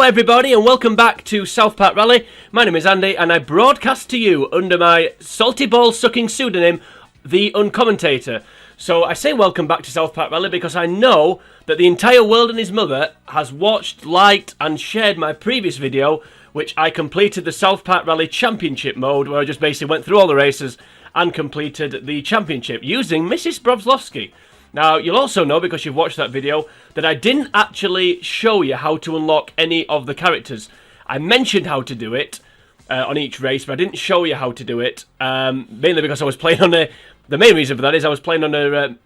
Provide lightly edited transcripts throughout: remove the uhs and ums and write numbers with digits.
everybody and welcome back to South Park Rally. My name is Andy and I broadcast to you under my salty ball sucking pseudonym, The Uncommentator. So I say welcome back to South Park Rally because I know that the entire world and his mother has watched, liked and shared my previous video, which I completed the South Park Rally Championship mode, where I just basically went through all the races and completed the championship using Mrs. Broflovski. Now, you'll also know, because you've watched that video, that I didn't actually show you how to unlock any of the characters. I mentioned how to do it on each race, but I didn't show you how to do it, mainly because I was playing on a... The main reason for that is I was playing on a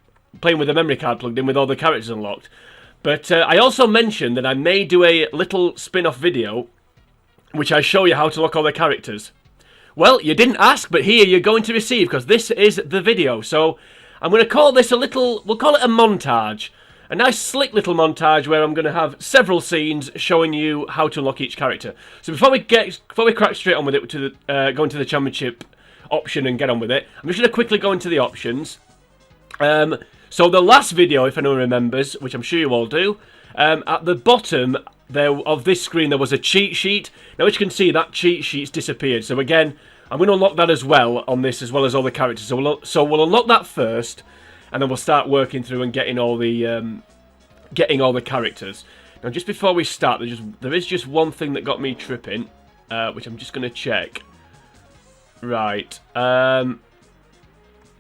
playing with a memory card plugged in with all the characters unlocked. But I also mentioned that I may do a little spin-off video, which I show you how to unlock all the characters. Well, you didn't ask, but here you're going to receive, because this is the video. So I'm going to call this a little, we'll call it a montage. A nice slick little montage where I'm going to have several scenes showing you how to unlock each character. So before we crack straight on with it, to go into the championship option and get on with it, I'm just going to quickly go into the options. So the last video, if anyone remembers, which I'm sure you all do, at the bottom of this screen there was a cheat sheet. Now as you can see, that cheat sheet's disappeared. So again, I'm going to unlock that as well on this, as well as all the characters. So we'll unlock that first, and then we'll start working through and getting all the characters. Now, just before we start, there is just one thing that got me tripping, which I'm just going to check. Right. No,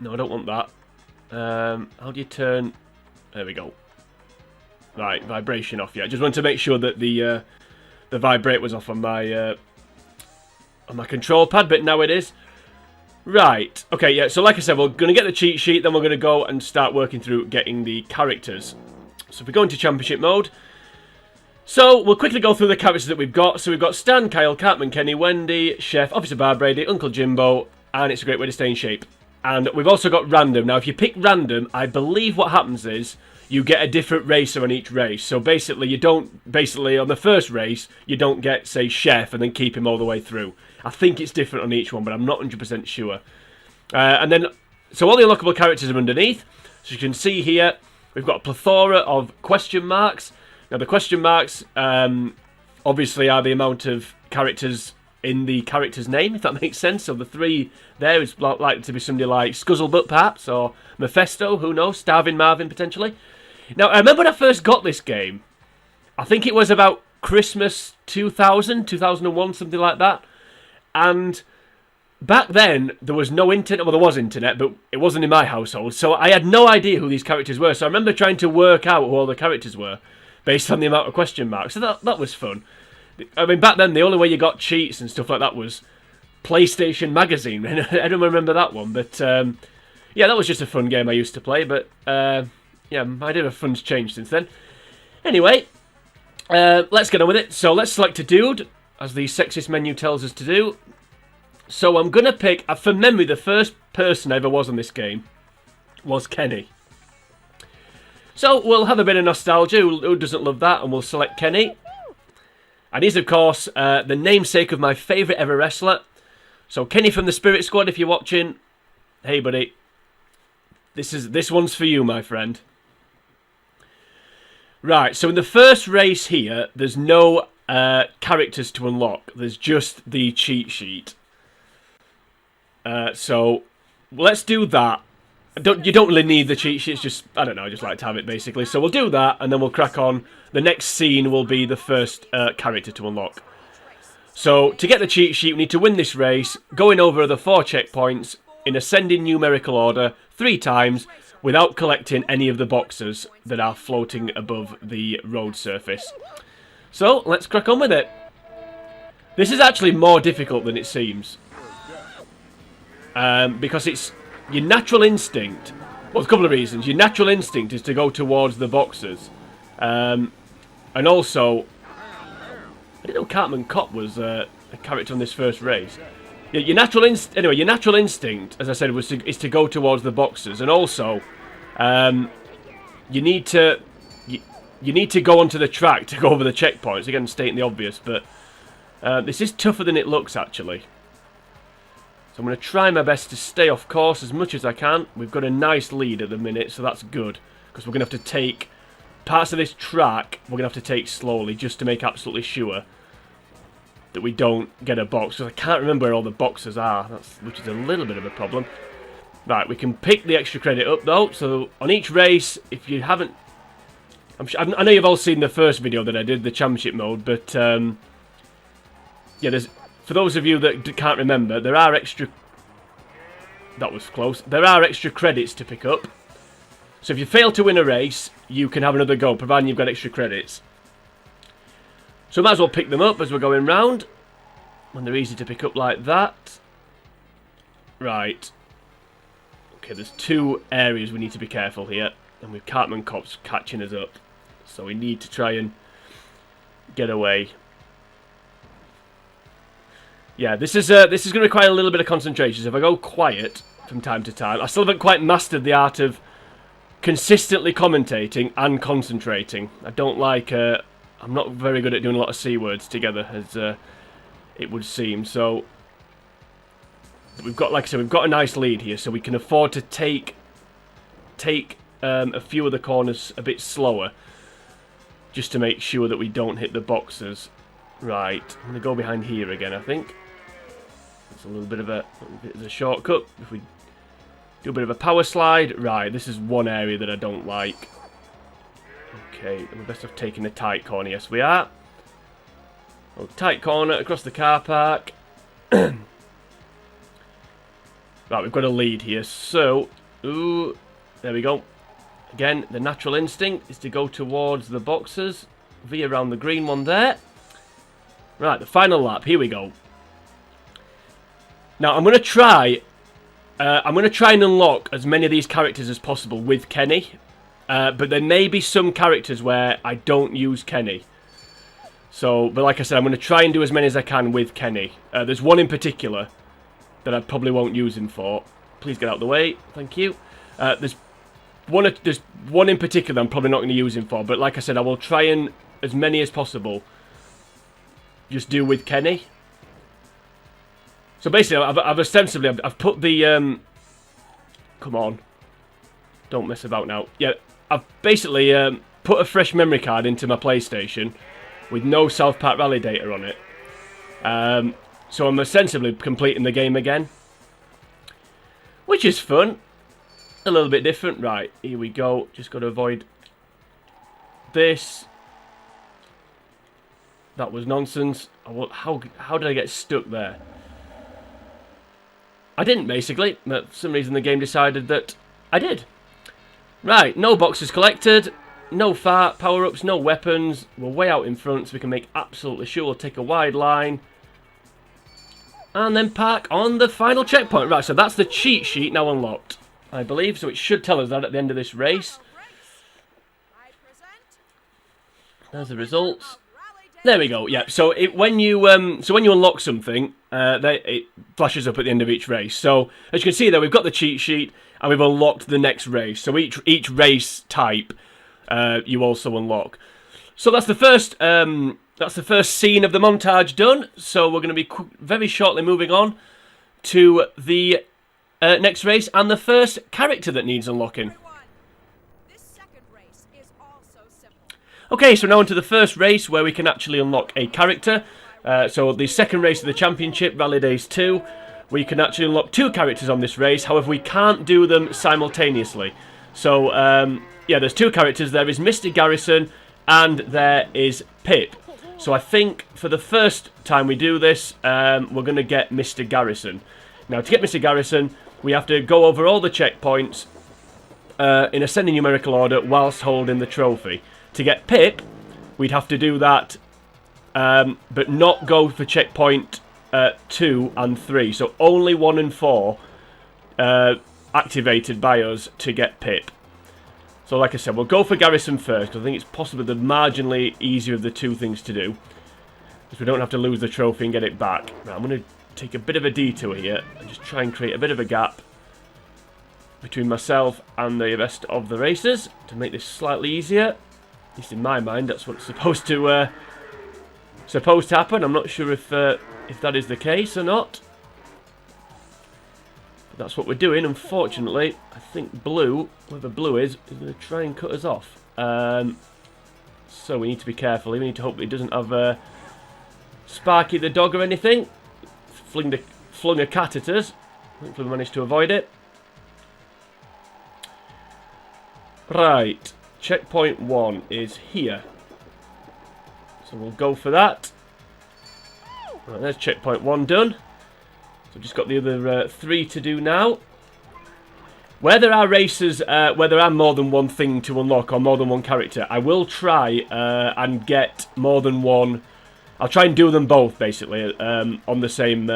I don't want that. How do you turn? There we go. Right, vibration off. Yeah, I just wanted to make sure that the vibrate was off on my control pad, but now it is. Right, okay, yeah, so like I said, we're going to get the cheat sheet, then we're going to go and start working through getting the characters. So if we go into championship mode, so we'll quickly go through the characters that we've got. So we've got Stan, Kyle, Cartman, Kenny, Wendy, Chef, Officer Barbrady, Uncle Jimbo, and it's a great way to stay in shape. And we've also got random. Now, if you pick random, I believe what happens is you get a different racer on each race. So basically, on the first race, you don't get, say, Chef and then keep him all the way through. I think it's different on each one, but I'm not 100% sure. And then, so all the unlockable characters are underneath. So you can see here, we've got a plethora of question marks. Now, the question marks, obviously, are the amount of characters in the character's name, if that makes sense. So the three there is likely to be somebody like Scuzzlebutt, perhaps, or Mephesto, who knows, Starvin Marvin, potentially. Now, I remember when I first got this game, I think it was about Christmas 2000, 2001, something like that. And back then, there was no internet. Well, there was internet, but it wasn't in my household. So I had no idea who these characters were. So I remember trying to work out who all the characters were based on the amount of question marks. So that was fun. I mean, back then, the only way you got cheats and stuff like that was PlayStation Magazine. I don't remember that one. But, yeah, that was just a fun game I used to play. But, yeah, my idea of fun's changed since then. Anyway, let's get on with it. So let's select a dude, as the sexist menu tells us to do. So I'm going to pick, from memory, the first person I ever was on this game was Kenny. So we'll have a bit of nostalgia, who doesn't love that, and we'll select Kenny. And he's, of course, the namesake of my favourite ever wrestler. So Kenny from the Spirit Squad, if you're watching, hey buddy, this one's for you, my friend. Right, so in the first race here, there's no characters to unlock. There's just the cheat sheet. So let's do that. You don't really need the cheat sheet. It's just, I don't know, I just like to have it basically. So we'll do that and then we'll crack on. The next scene will be the first character to unlock. So to get the cheat sheet, we need to win this race, going over the 4 checkpoints in ascending numerical order 3 times without collecting any of the boxes that are floating above the road surface. So let's crack on with it. This is actually more difficult than it seems. Because it's your natural instinct. Well, a couple of reasons. Your natural instinct is to go towards the boxes. And also, I didn't know Cartman Cop was a character on this first race. Yeah, your natural instinct, as I said, is to go towards the boxes. And also, you need to go onto the track to go over the checkpoints. Again, stating the obvious, but this is tougher than it looks, actually. So I'm going to try my best to stay off course as much as I can. We've got a nice lead at the minute, so that's good. Because we're going to have to take parts of this track we're going to have to take slowly just to make absolutely sure that we don't get a box. Because I can't remember where all the boxes are, which is a little bit of a problem. Right, we can pick the extra credit up though. So on each race, if you haven't... I know you've all seen the first video that I did, the championship mode, but... yeah, for those of you that can't remember, there are extra... That was close. There are extra credits to pick up. So if you fail to win a race, you can have another go, providing you've got extra credits. So might as well pick them up as we're going round. When they're easy to pick up like that. Right. Okay, there's 2 areas we need to be careful here. And with Cartman cops catching us up. So we need to try and get away. Yeah, this is going to require a little bit of concentration. So if I go quiet from time to time, I still haven't quite mastered the art of consistently commentating and concentrating. I don't like... I'm not very good at doing a lot of C words together, as it would seem. So we've got, like I said, we've got a nice lead here, so we can afford to take a few of the corners a bit slower, just to make sure that we don't hit the boxes. Right, I'm going to go behind here again, I think. It's a little bit of a shortcut. If we do a bit of a power slide. Right, this is one area that I don't like. Okay, we're best off taking a tight corner. Yes, we are. Oh, tight corner across the car park. Right, we've got a lead here. So, ooh, there we go. Again, the natural instinct is to go towards the boxes. V around the green one there. Right, the final lap. Here we go. Now, I'm going to try and unlock as many of these characters as possible with Kenny. But there may be some characters where I don't use Kenny. So, but like I said, I'm going to try and do as many as I can with Kenny. There's one in particular that I probably won't use him for. Please get out of the way. Thank you. There's one in particular I'm probably not going to use him for. But like I said, I will try and, as many as possible, just do with Kenny. So basically, I've ostensibly put the come on, don't mess about now. Yeah, I've basically put a fresh memory card into my PlayStation with no South Park Rally data on it. So I'm ostensibly completing the game again, which is fun. A little bit different. Right, here we go. Just got to avoid this. That was nonsense. How did I get stuck there? I didn't, basically. But for some reason the game decided that I did. Right, no boxes collected. No power-ups, no weapons. We're way out in front, so we can make absolutely sure we'll take a wide line. And then park on the final checkpoint. Right, so that's the cheat sheet now unlocked, I believe. So it should tell us that at the end of this race. There's the results. There we go. Yeah. So when you unlock something, it flashes up at the end of each race. So as you can see there, we've got the cheat sheet and we've unlocked the next race. So each race type, you also unlock. So that's the first scene of the montage done. So we're going to be very shortly moving on to the next race and the first character that needs unlocking. Okay, so now into the first race where we can actually unlock a character. So the second race of the championship, Rally Days 2, we can actually unlock 2 characters on this race. However, we can't do them simultaneously. So, yeah, there's 2 characters. There is Mr. Garrison and there is Pip. So I think for the first time we do this, we're going to get Mr. Garrison. Now, to get Mr. Garrison, we have to go over all the checkpoints in ascending numerical order whilst holding the trophy. To get Pip, we'd have to do that, but not go for checkpoint 2 and 3. So only 1 and 4 activated by us to get Pip. So like I said, we'll go for Garrison first, because I think it's possibly the marginally easier of the 2 things to do. Because we don't have to lose the trophy and get it back. Right, I'm going to take a bit of a detour here, and just try and create a bit of a gap between myself and the rest of the racers, to make this slightly easier. At least in my mind, that's what's supposed to happen. I'm not sure if that is the case or not. that's what we're doing. Unfortunately, I think blue, whoever blue is going to try and cut us off. So we need to be careful. We need to hope that he doesn't have Sparky the dog or anything. Flung a cat at us. Hopefully we managed to avoid it. Right. Checkpoint 1 is here. So we'll go for that. Right, there's checkpoint 1 done. So we've just got the other 3 to do now. Where there are races, where there are more than one thing to unlock or more than one character, I will try and get more than one. I'll try and do them both, basically, on the same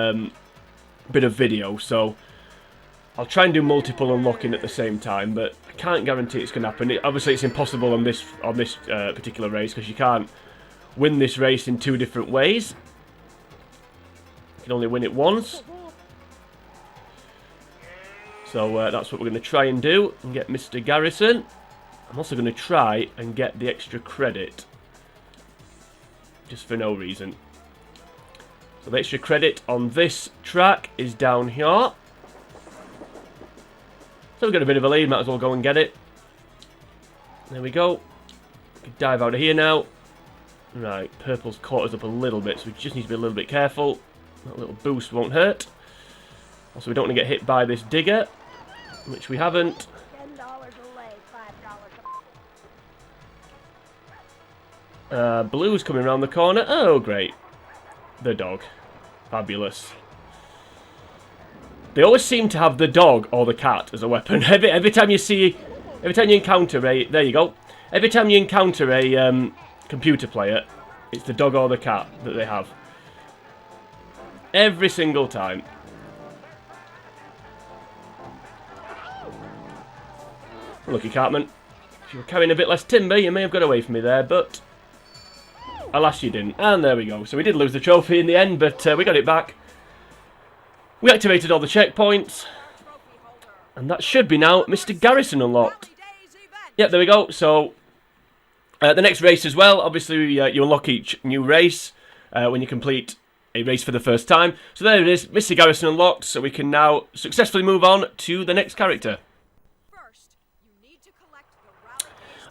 bit of video. So I'll try and do multiple unlocking at the same time, but I can't guarantee it's going to happen. Obviously, it's impossible on this particular race because you can't win this race in 2 different ways. You can only win it once. So that's what we're going to try and do, and get Mr. Garrison. I'm also going to try and get the extra credit, just for no reason. So the extra credit on this track is down here. So we've got a bit of a lead, might as well go and get it. There we go. We can dive out of here now. Right, purple's caught us up a little bit, so we just need to be a little bit careful. That little boost won't hurt. Also, we don't want to get hit by this digger, which we haven't. $10 away, $5. Blue's coming around the corner. Oh, great. The dog. Fabulous. They always seem to have the dog or the cat as a weapon. Every time you encounter a... There you go. Every time you encounter a computer player, it's the dog or the cat that they have. Every single time. Lucky Cartman. If you were carrying a bit less timber, you may have got away from me there, but alas you didn't. And there we go. So we did lose the trophy in the end, but we got it back. We activated all the checkpoints. And that should be now Mr. Garrison unlocked. Yep, there we go. So the next race as well. Obviously, you unlock each new race when you complete a race for the first time. So there it is, Mr. Garrison unlocked. So we can now successfully move on to the next character.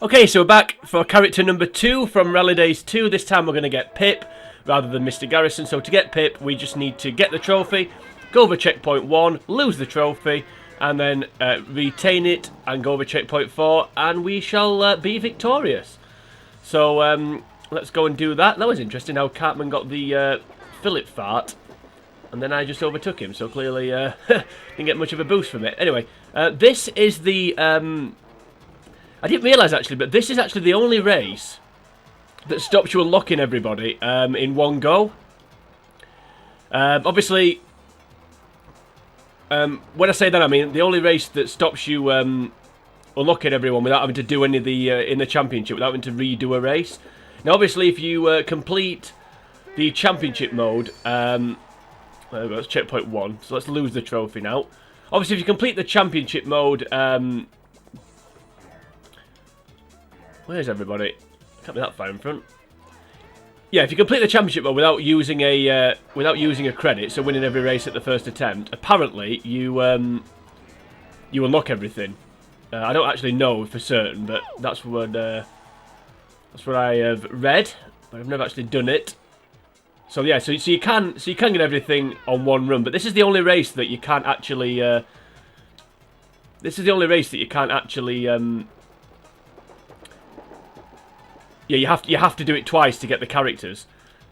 Okay, so we're back for character number 2 from Rally Days 2. This time we're going to get Pip rather than Mr. Garrison. So to get Pip, we just need to get the trophy, go over checkpoint 1, lose the trophy, and then retain it and go over checkpoint 4, and we shall be victorious. So let's go and do that. That was interesting how Cartman got the Philip fart, and then I just overtook him. So clearly didn't get much of a boost from it. Anyway, this is the... I didn't realise actually, but this is actually the only race that stops you unlocking everybody in one go. Obviously, when I say that, I mean the only race that stops you unlocking everyone without having to do any of the in the championship, without having to redo a race. Now, obviously, if you complete the championship mode, there we go, it's checkpoint 1. So let's lose the trophy now. Obviously, if you complete the championship mode. Where's everybody? Can't be that far in front. Yeah, if you complete the championship mode without using a credit, so winning every race at the first attempt, apparently you you unlock everything. I don't actually know for certain, but that's what I have read, but I've never actually done it. So yeah, so you can get everything on one run, but this is the only race that you can't actually. This is the only race that you can't actually. Yeah, you have to do it twice to get the characters.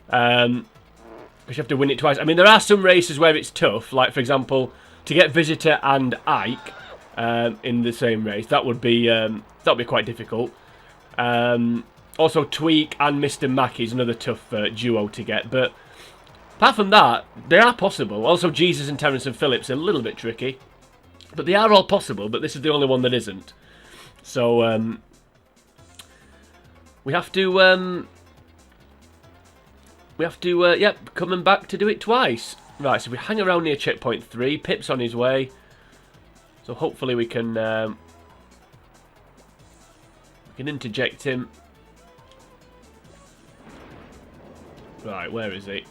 Because you have to win it twice. I mean, there are some races where it's tough. Like, for example, to get Visitor and Ike in the same race, that would be quite difficult. Also, Tweek and Mr. Mackey is another tough duo to get. But apart from that, they are possible. Also, Jesus and Terrance and Philip's a little bit tricky. But they are all possible, but this is the only one that isn't. So, we have to, yep, coming back to do it twice. Right, so we hang around near checkpoint 3. Pip's on his way. So hopefully we can interject him. Right, where is he?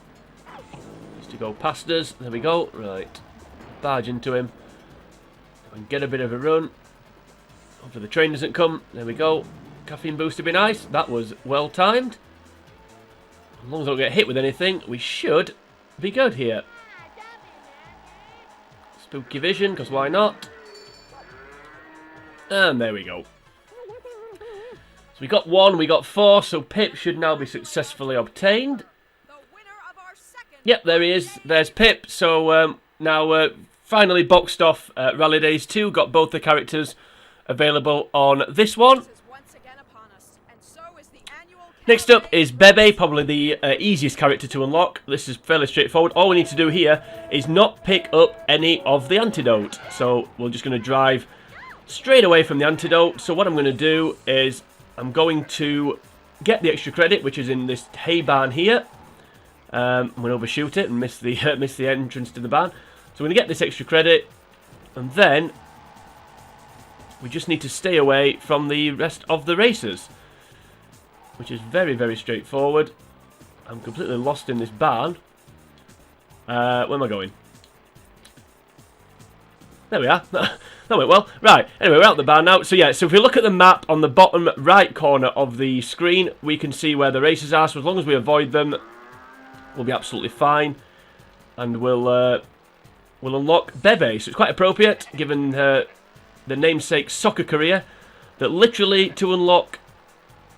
Just to go past us. There we go. Right, barge into him. And get a bit of a run. Hopefully the train doesn't come. There we go. Caffeine boost would be nice. That was well timed. As long as I don't get hit with anything, we should be good here. Spooky vision, because why not? And there we go. So we got 1, we got 4, so Pip should now be successfully obtained. Yep, there he is. There's Pip. So now finally boxed off Rally Days 2. Got both the characters available on this one. Next up is Bebe, probably the easiest character to unlock. This is fairly straightforward. All we need to do here is not pick up any of the antidote. So we're just going to drive straight away from the antidote. So what I'm going to do is I'm going to get the extra credit, which is in this hay barn here. I'm going to overshoot it and miss the entrance to the barn. So we're going to get this extra credit, and then we just need to stay away from the rest of the racers, which is very, very straightforward. I'm completely lost in this barn. Where am I going? There we are. That went well. Right, anyway, we're out the barn now. So yeah, so if we look at the map on the bottom right corner of the screen, we can see where the racers are. So as long as we avoid them, we'll be absolutely fine. And we'll unlock Bebe. So it's quite appropriate, given the namesake soccer career, that literally to unlock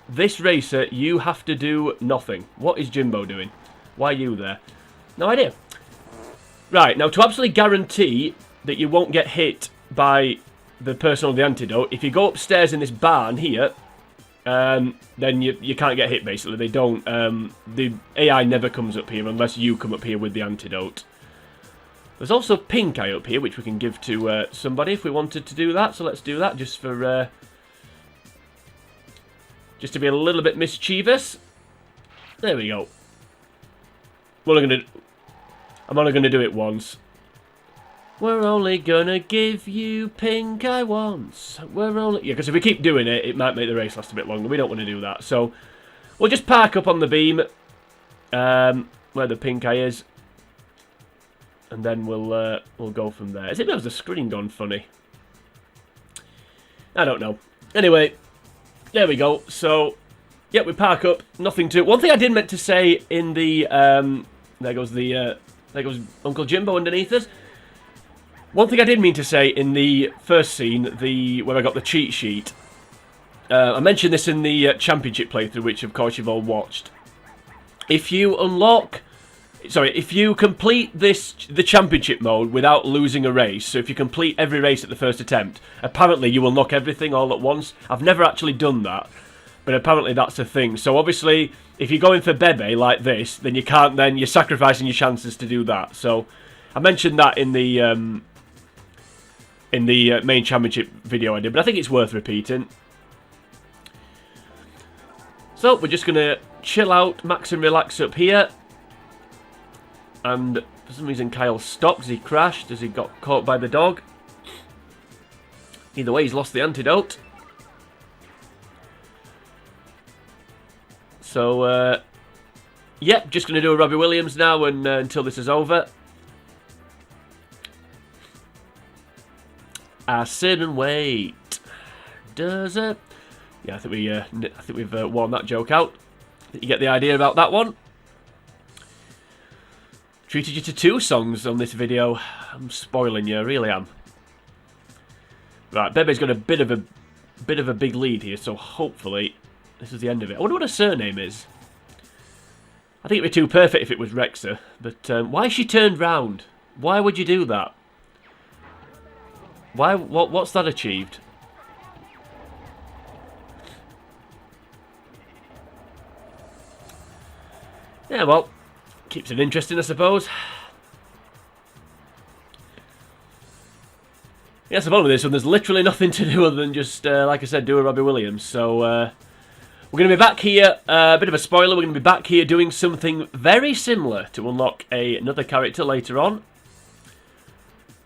this racer, you have to do nothing. What is Jimbo doing? Why are you there? No idea. Right, now to absolutely guarantee that you won't get hit by the person on the antidote, if you go upstairs in this barn here, then you can't get hit, basically. They don't, the AI never comes up here unless you come up here with the antidote. There's also pink eye up here, which we can give to somebody if we wanted to do that. So let's do that just for... just to be a little bit mischievous. There we go. I'm only gonna do it once. We're only gonna give you pink eye once. We're only... Yeah, because if we keep doing it, it might make the race last a bit longer. We don't want to do that. So, we'll just park up on the beam. Where the pink eye is. And then we'll go from there. Is it because the screen gone funny? I don't know. Anyway, there we go. So, yeah, we park up. Nothing to... One thing I did meant to say in the... there goes Uncle Jimbo underneath us. One thing I did mean to say in the first scene, where I got the cheat sheet. I mentioned this in the championship playthrough, which of course you've all watched. If you complete the championship mode without losing a race, so if you complete every race at the first attempt, apparently you will unlock everything all at once. I've never actually done that, but apparently that's a thing. So obviously, if you're going for Bebe like this, then you can't. Then you're sacrificing your chances to do that. So I mentioned that in the main championship video I did, but I think it's worth repeating. So we're just gonna chill out, max and relax up here. And for some reason Kyle stopped. Has he crashed? Has he got caught by the dog? Either way, he's lost the antidote. So, yep, just going to do a Robbie Williams now and until this is over. I sit and wait. Does it? Yeah, I think we've worn that joke out. You get the idea about that one. Treated you to 2 songs on this video. I'm spoiling you, I really am. Right, Bebe's got a bit of a big lead here, so hopefully this is the end of it. I wonder what her surname is. I think it'd be too perfect if it was Rexa, but why she turned round? Why would you do that? Why? What's that achieved? Yeah, well, keeps it interesting, I suppose. Yeah, that's the problem with this one. There's literally nothing to do other than just, like I said, do a Robbie Williams. So, we're going to be back here, a bit of a spoiler, we're going to be back here doing something very similar to unlock another character later on.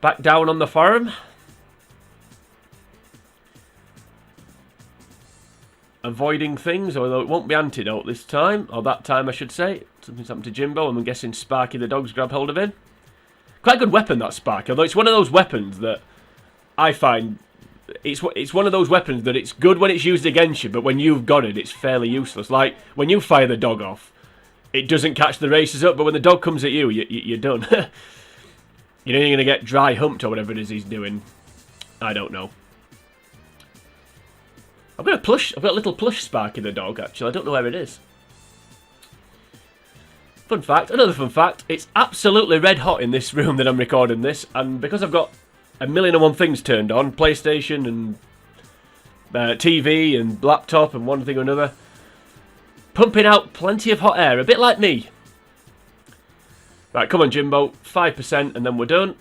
Back down on the farm. Avoiding things, although it won't be antidote this time, or that time I should say. Something's happened to Jimbo, and I'm guessing Sparky the dog's grabbed hold of him. Quite a good weapon, that Sparky, although it's one of those weapons that I find it's one of those weapons that it's good when it's used against you, but when you've got it, it's fairly useless. Like, when you fire the dog off, it doesn't catch the racers up, but when the dog comes at you, you're done. You know you're going to get dry humped or whatever it is he's doing. I don't know. I've got a little plush Sparky the dog, actually. I don't know where it is. Fun fact, another fun fact, it's absolutely red hot in this room that I'm recording this, and because I've got 1,000,001 things turned on, PlayStation and TV and laptop and one thing or another, pumping out plenty of hot air, a bit like me. Right, come on Jimbo, 5% and then we're done.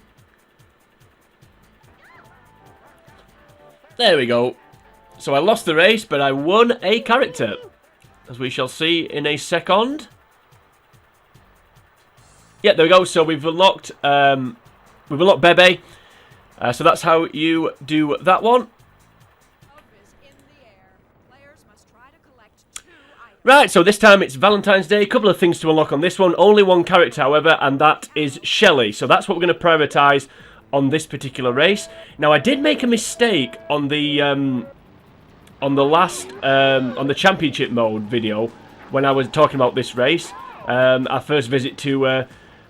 There we go. So I lost the race, but I won a character, as we shall see in a second. Yeah, there we go. So we've unlocked Bebe. So that's how you do that one. Right, so this time it's Valentine's Day. A couple of things to unlock on this one. Only one character, however, and that is Shelly. So that's what we're going to prioritise on this particular race. Now, I did make a mistake on the championship mode video when I was talking about this race. Our first visit to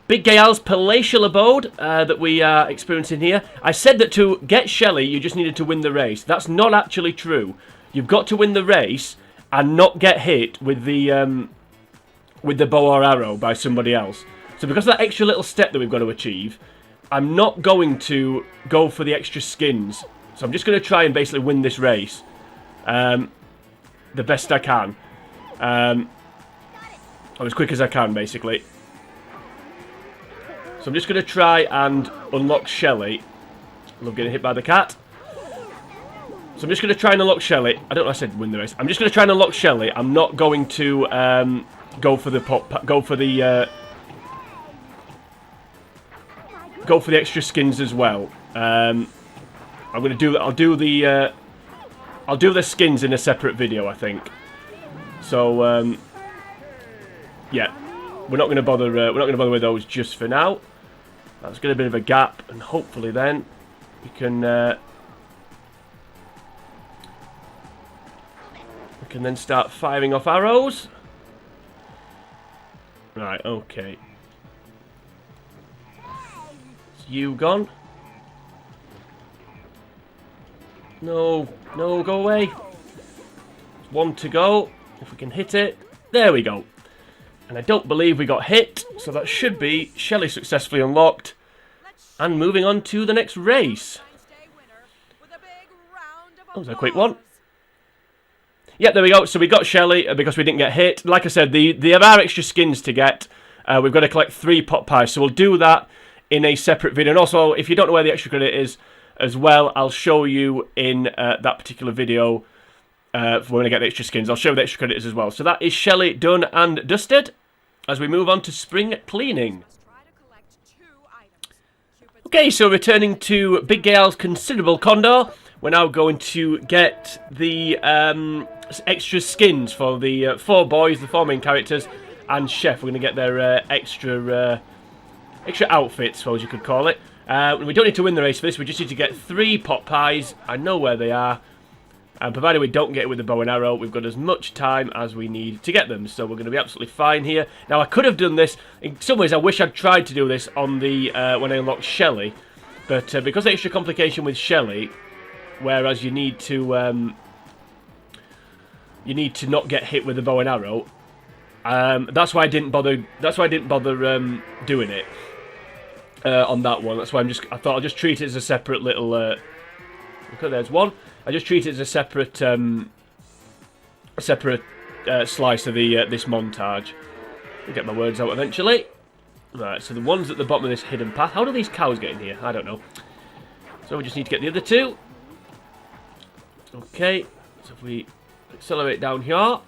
Big Gay Al's palatial abode that we are experiencing here. I said that to get Shelly, you just needed to win the race. That's not actually true. You've got to win the race and not get hit with the bow or arrow by somebody else. So because of that extra little step that we've got to achieve, I'm not going to go for the extra skins. So I'm just going to try and basically win this race the best I can. Or as quick as I can, basically. So I'm just going to try and unlock Shelly. Love getting hit by the cat. So I'm just going to try and unlock Shelly. I don't know. I said win the race. I'm just going to try and unlock Shelly. I'm not going to go for the extra skins as well. I'm going to do. I'll do the skins in a separate video, I think. So yeah, we're not going to bother. We're not going to bother with those just for now. Let's get a bit of a gap, and hopefully then we can then start firing off arrows. Right. Okay. Is you gone? No, no, go away. One to go. If we can hit it. There we go. And I don't believe we got hit, so that should be Shelly successfully unlocked. And moving on to the next race. That was a quick one. Yep, there we go. So we got Shelly because we didn't get hit. Like I said, there are extra skins to get. We've got to collect 3 pot pies, so we'll do that in a separate video. And also, if you don't know where the extra credit is as well, I'll show you in that particular video. When I get the extra skins, I'll show you the extra credits as well. So that is Shelly done and dusted. As we move on to spring cleaning. Okay, so returning to Big Gale's considerable condor, we're now going to get the extra skins for the 4 boys, the 4 main characters, and Chef. We're going to get their extra outfits, I suppose you could call it. We don't need to win the race for this. We just need to get 3 pot pies. I know where they are. And provided we don't get it with the bow and arrow, we've got as much time as we need to get them. So we're going to be absolutely fine here. Now, I could have done this. In some ways, I wish I'd tried to do this on the when I unlocked Shelly. But because of the extra complication with Shelly, whereas you need to not get hit with the bow and arrow, that's why I didn't bother. That's why I didn't bother doing it on that one. That's why I thought I'll just treat it as a separate little. Look, there's one. I just treat it as a separate slice of the this montage. I'll get my words out eventually. Right, so the ones at the bottom of this hidden path. How do these cows get in here? I don't know. So we just need to get the other 2. Okay, so if we accelerate down here,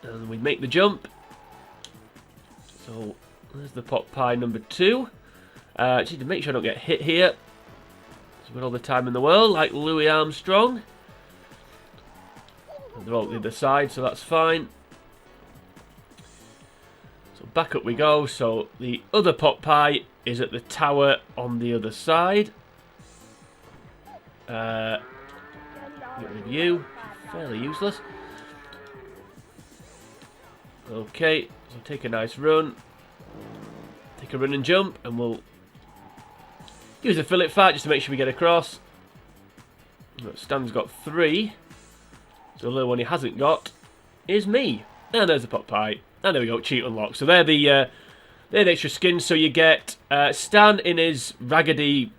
and we make the jump. So there's the pot pie number 2. Just need to make sure I don't get hit here. So we've got all the time in the world, like Louis Armstrong. And they're all at the other side, so that's fine. So back up we go. So the other pot pie is at the tower on the other side. Get rid of you. Fairly useless. Okay, so take a nice run. Take a run and jump, and we'll use a Philip fart just to make sure we get across. Stan's got 3. So the little one he hasn't got is me. And there's the pot pie. And there we go, cheat unlocked. So they're the extra skins. So you get Stan in his Raggedy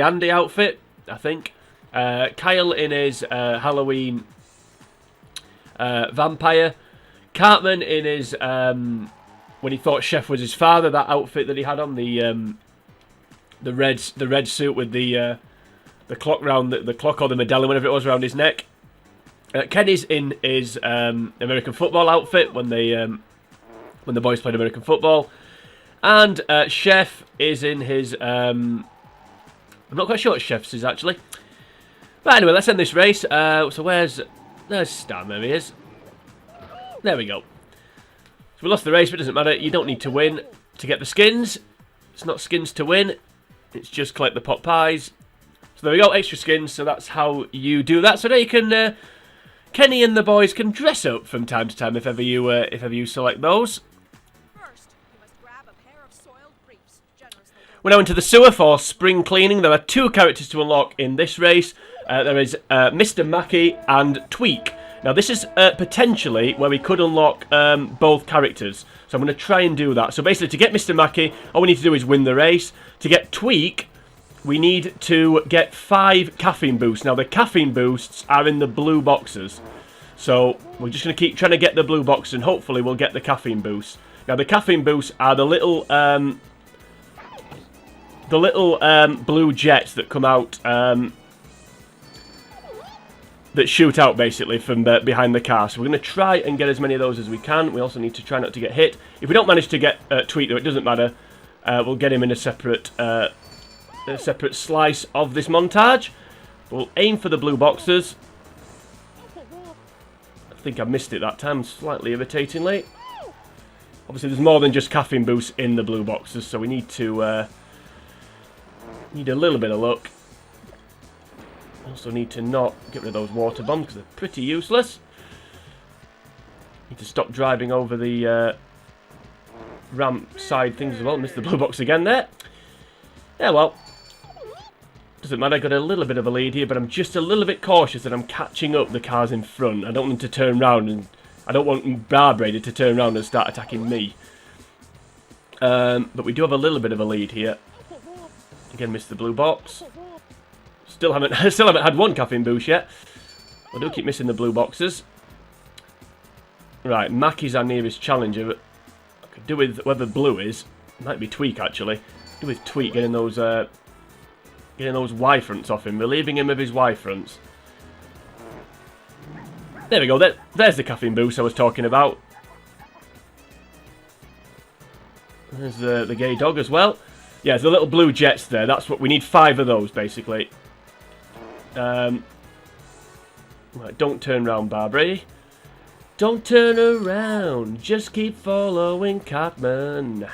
Andy outfit, I think. Kyle in his Halloween vampire. Cartman in his when he thought Chef was his father, that outfit that he had on, the red suit with the clock round the clock or the medallion, whatever it was, around his neck. Kenny's in his American football outfit when the boys played American football, and Chef is in his I'm not quite sure what Chef's is actually. But anyway, let's end this race. So there's Stan, there he is. There we go. So we lost the race, but it doesn't matter. You don't need to win to get the skins. It's not skins to win. It's just collect the pot pies. So there we go, extra skins. So that's how you do that. So now you can, Kenny and the boys can dress up from time to time if ever you select those. First, you must grab a pair of soiled briefs. We're now into the sewer for spring cleaning. There are 2 characters to unlock in this race. There is Mr. Mackey and Tweek. Now this is potentially where we could unlock both characters. So I'm going to try and do that. So basically to get Mr. Mackey, all we need to do is win the race. To get Tweek, we need to get 5 caffeine boosts. Now the caffeine boosts are in the blue boxes. So we're just going to keep trying to get the blue box and hopefully we'll get the caffeine boosts. Now the caffeine boosts are the little blue jets that come out, that shoot out basically from behind the car. So we're going to try and get as many of those as we can. We also need to try not to get hit. If we don't manage to get Tweek, though, it doesn't matter. We'll get him in a separate slice of this montage. We'll aim for the blue boxes. I think I missed it that time, slightly irritatingly. Obviously, there's more than just caffeine boosts in the blue boxes, so we need to need a little bit of luck. Also need to not get rid of those water bombs because they're pretty useless. Need to stop driving over the ramp side things as well. Missed the blue box again there. Yeah, well, doesn't matter. I got a little bit of a lead here, but I'm just a little bit cautious that I'm catching up the cars in front. I don't want them to turn around, and I don't want Barbary to turn around and start attacking me. But we do have a little bit of a lead here. Again, missed the blue box. Still haven't had 1 caffeine boost yet. I do keep missing the blue boxes. Right, Mackey's our nearest challenger. But I could do with whether blue is. It might be Tweek actually. Do with Tweek getting those Y fronts off him, relieving him of his Y fronts. There we go. There's the caffeine boost I was talking about. There's the gay dog as well. Yeah, there's the little blue jets there. That's what we need. 5 of those basically. Right, don't turn round, Barbary. Don't turn around. Just keep following Cartman.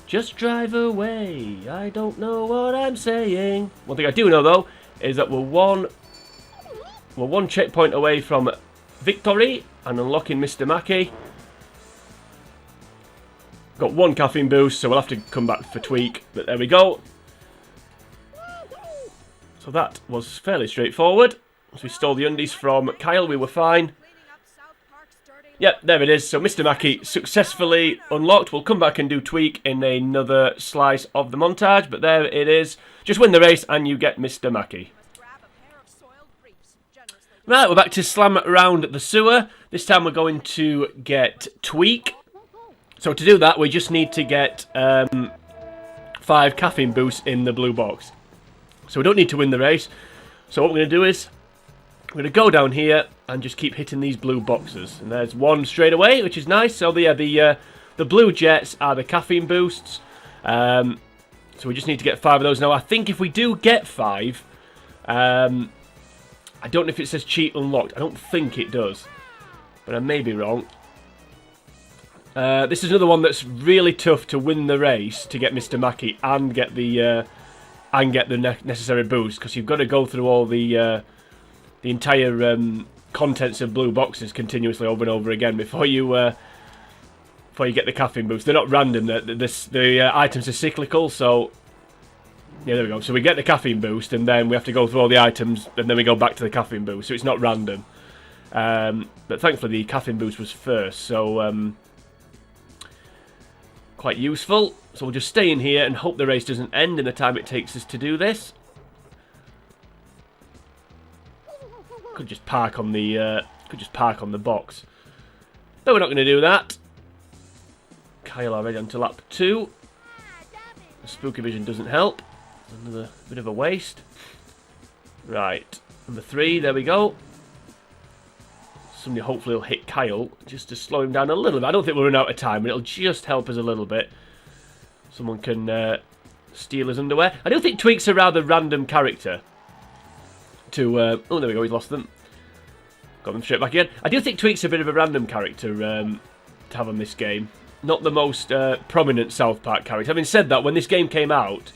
Just drive away. I don't know what I'm saying. One thing I do know though is that we're one checkpoint away from victory and unlocking Mr. Mackey. Got 1 caffeine boost, so we'll have to come back for Tweek. But there we go. So that was fairly straightforward. As we stole the undies from Kyle, we were fine. Yep, there it is. So Mr. Mackey successfully unlocked. We'll come back and do Tweek in another slice of the montage. But there it is. Just win the race and you get Mr. Mackey. Right, we're back to slam around the sewer. This time we're going to get Tweek. So to do that, we just need to get 5 caffeine boosts in the blue box. So we don't need to win the race. So what we're going to do is we're going to go down here and just keep hitting these blue boxes. And there's 1 straight away, which is nice. So the blue jets are the caffeine boosts. So we just need to get 5 of those. Now I think if we do get 5, I don't know if it says cheat unlocked. I don't think it does, but I may be wrong. This is another one that's really tough to win the race to get Mr. Mackey and get the and get the necessary boost, because you've got to go through all the entire contents of blue boxes continuously over and over again before you get the caffeine boost. They're not random. The items are cyclical, so yeah, there we go. So we get the caffeine boost, and then we have to go through all the items, and then we go back to the caffeine boost. So it's not random. But thankfully the caffeine boost was first, so quite useful. So we'll just stay in here and hope the race doesn't end in the time it takes us to do this. Could just park on the box, but we're not going to do that. Kyle already onto lap 2. The spooky vision doesn't help. Another bit of a waste. Right, number 3. There we go. Somebody hopefully will hit Kyle just to slow him down a little bit. I don't think we'll run out of time, but it'll just help us a little bit. Someone can steal his underwear. I do think Tweek's a rather random character. Oh, there we go, he's lost them. Got them straight back again. I do think Tweek's a bit of a random character to have on this game. Not the most prominent South Park character. Having said that, when this game came out,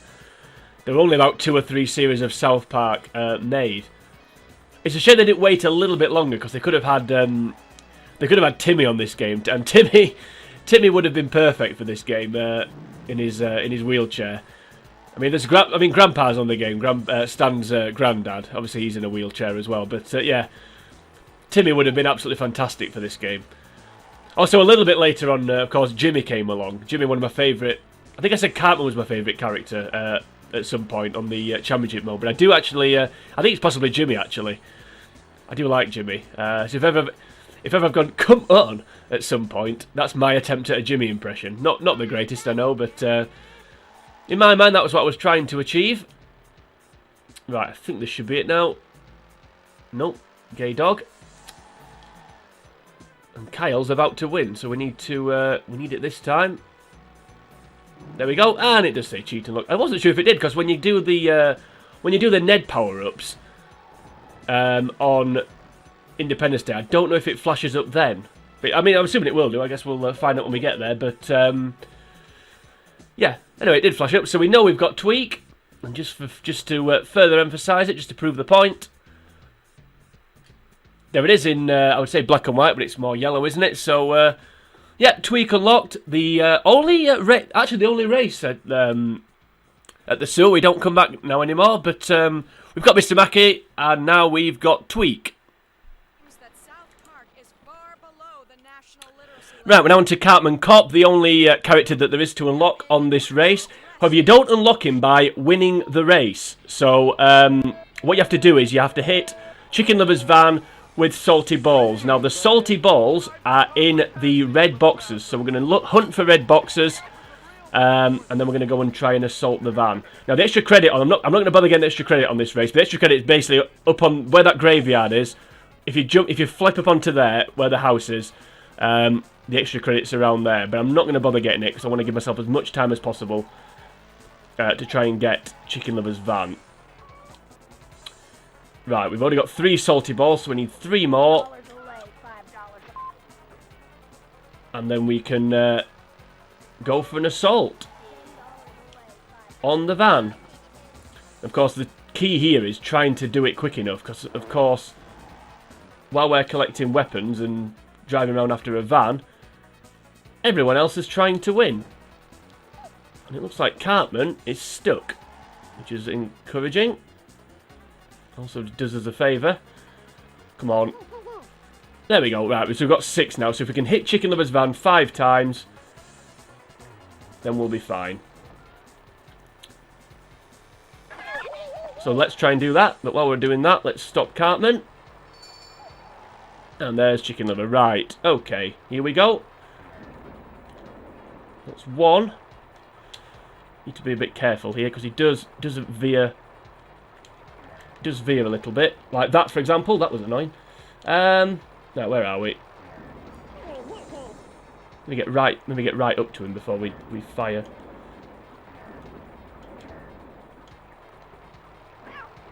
there were only about 2 or 3 series of South Park made. It's a shame they didn't wait a little bit longer, because they could have had Timmy on this game, and Timmy would have been perfect for this game in his wheelchair. I mean, Grandpa's on the game. Stan's granddad. Obviously, he's in a wheelchair as well. But yeah, Timmy would have been absolutely fantastic for this game. Also, a little bit later on, of course, Jimmy came along. Jimmy, one of my favourite. I think I said Cartman was my favourite character at some point on the championship mode. But I do actually. I think it's possibly Jimmy. Actually, I do like Jimmy. So if ever I've gone, come on, at some point, that's my attempt at a Jimmy impression. Not the greatest, I know, but in my mind, that was what I was trying to achieve. Right, I think this should be it now. Nope, gay dog. And Kyle's about to win, so we need it this time. There we go, and it does say cheat and look. I wasn't sure if it did, because when you do the Ned power-ups on Independence Day, I don't know if it flashes up then. But, I mean, I'm assuming it will do. I guess we'll find out when we get there. But yeah. Anyway, it did flash up, so we know we've got Tweek. And just to further emphasise it, just to prove the point, there it is in I would say black and white, but it's more yellow, isn't it? So yeah, Tweek unlocked. The only race at the zoo. We don't come back now anymore. But we've got Mr. Mackey, and now we've got Tweek. Right, we're now on to Cartman Cop, the only character that there is to unlock on this race. However, you don't unlock him by winning the race. So, what you have to do is you have to hit Chicken Lover's van with salty balls. Now, the salty balls are in the red boxes. So, we're going to hunt for red boxes, and then we're going to go and try and assault the van. Now, the extra credit on... I'm not going to bother getting extra credit on this race, but the extra credit is basically up on where that graveyard is. If you flip up onto there, where the house is... the extra credits around there, but I'm not going to bother getting it because I want to give myself as much time as possible to try and get Chicken Lover's van. Right, we've already got 3 salty balls, so we need 3 more. And then we can go for an assault on the van. Of course, the key here is trying to do it quick enough, because, of course, while we're collecting weapons and driving around after a van, everyone else is trying to win. And it looks like Cartman is stuck, which is encouraging. Also does us a favour. Come on. There we go. Right, so we've got 6 now. So if we can hit Chicken Lover's van 5 times, then we'll be fine. So let's try and do that. But while we're doing that, let's stop Cartman. And there's Chicken Lover. Right, okay, here we go. That's 1. Need to be a bit careful here, because he does veer a little bit. Like that, for example. That was annoying. Now, where are we? Let me get right up to him before we fire.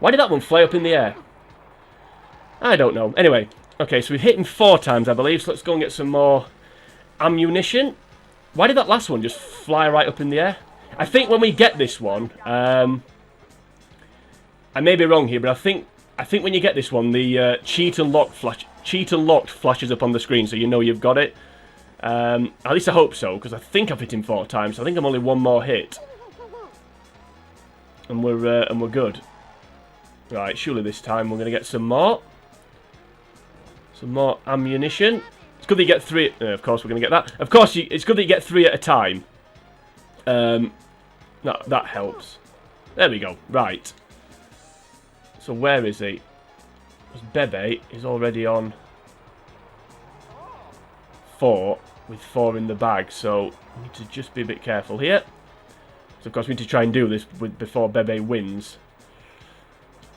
Why did that one fly up in the air? I don't know. Anyway, okay, so we've hit him 4 times, I believe, so let's go and get some more ammunition. Why did that last one just fly right up in the air? I think when we get this one, I may be wrong here, but I think when you get this one, the cheat and locked flashes up on the screen, so you know you've got it. At least I hope so, because I think I've hit him 4 times. So I think I'm only one more hit, and we're good. Right, surely this time we're gonna get some more ammunition. It's good that you get 3. Of course, we're gonna get that. Of course, it's good that you get 3 at a time. That helps. There we go. Right. So where is he? Because Bebe is already on 4 with 4 in the bag. So we need to just be a bit careful here. So of course we need to try and do this before Bebe wins,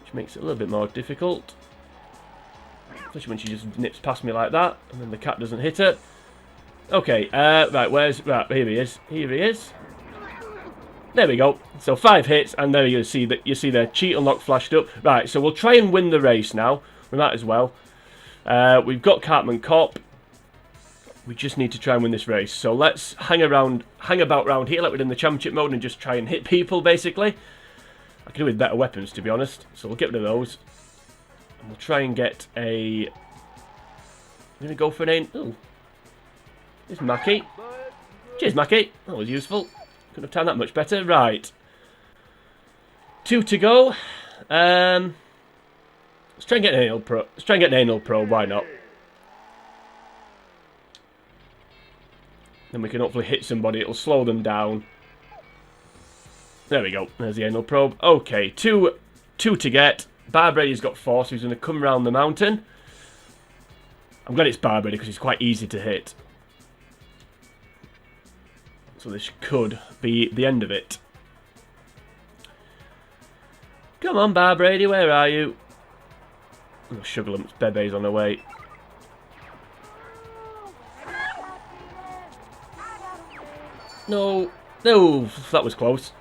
which makes it a little bit more difficult. Especially when she just nips past me like that, and then the cat doesn't hit her. Okay, right, here he is. Here he is. There we go. So 5 hits, and there you see the cheat unlock flashed up. Right, so we'll try and win the race now. We might as well. We've got Cartman Cop. We just need to try and win this race. So let's hang about round here like we did in the championship mode and just try and hit people, basically. I can do with better weapons, to be honest. So we'll get rid of those. And we'll try and get a... I'm going to go for an aim. Oh. There's Mackey. Cheers, Mackey. That was useful. Couldn't have timed that much better. Right. 2 to go. Let's try and get an anal pro. Let's try and get an anal pro. Why not? Then we can hopefully hit somebody. It'll slow them down. There we go. There's the anal probe. Okay, 2 to get. Barbrady's got 4, so he's going to come around the mountain. I'm glad it's Barbrady because he's quite easy to hit. So this could be the end of it. Come on, Barbrady, where are you? Oh, sugar lumps. Bebe's on her way. No, that was close.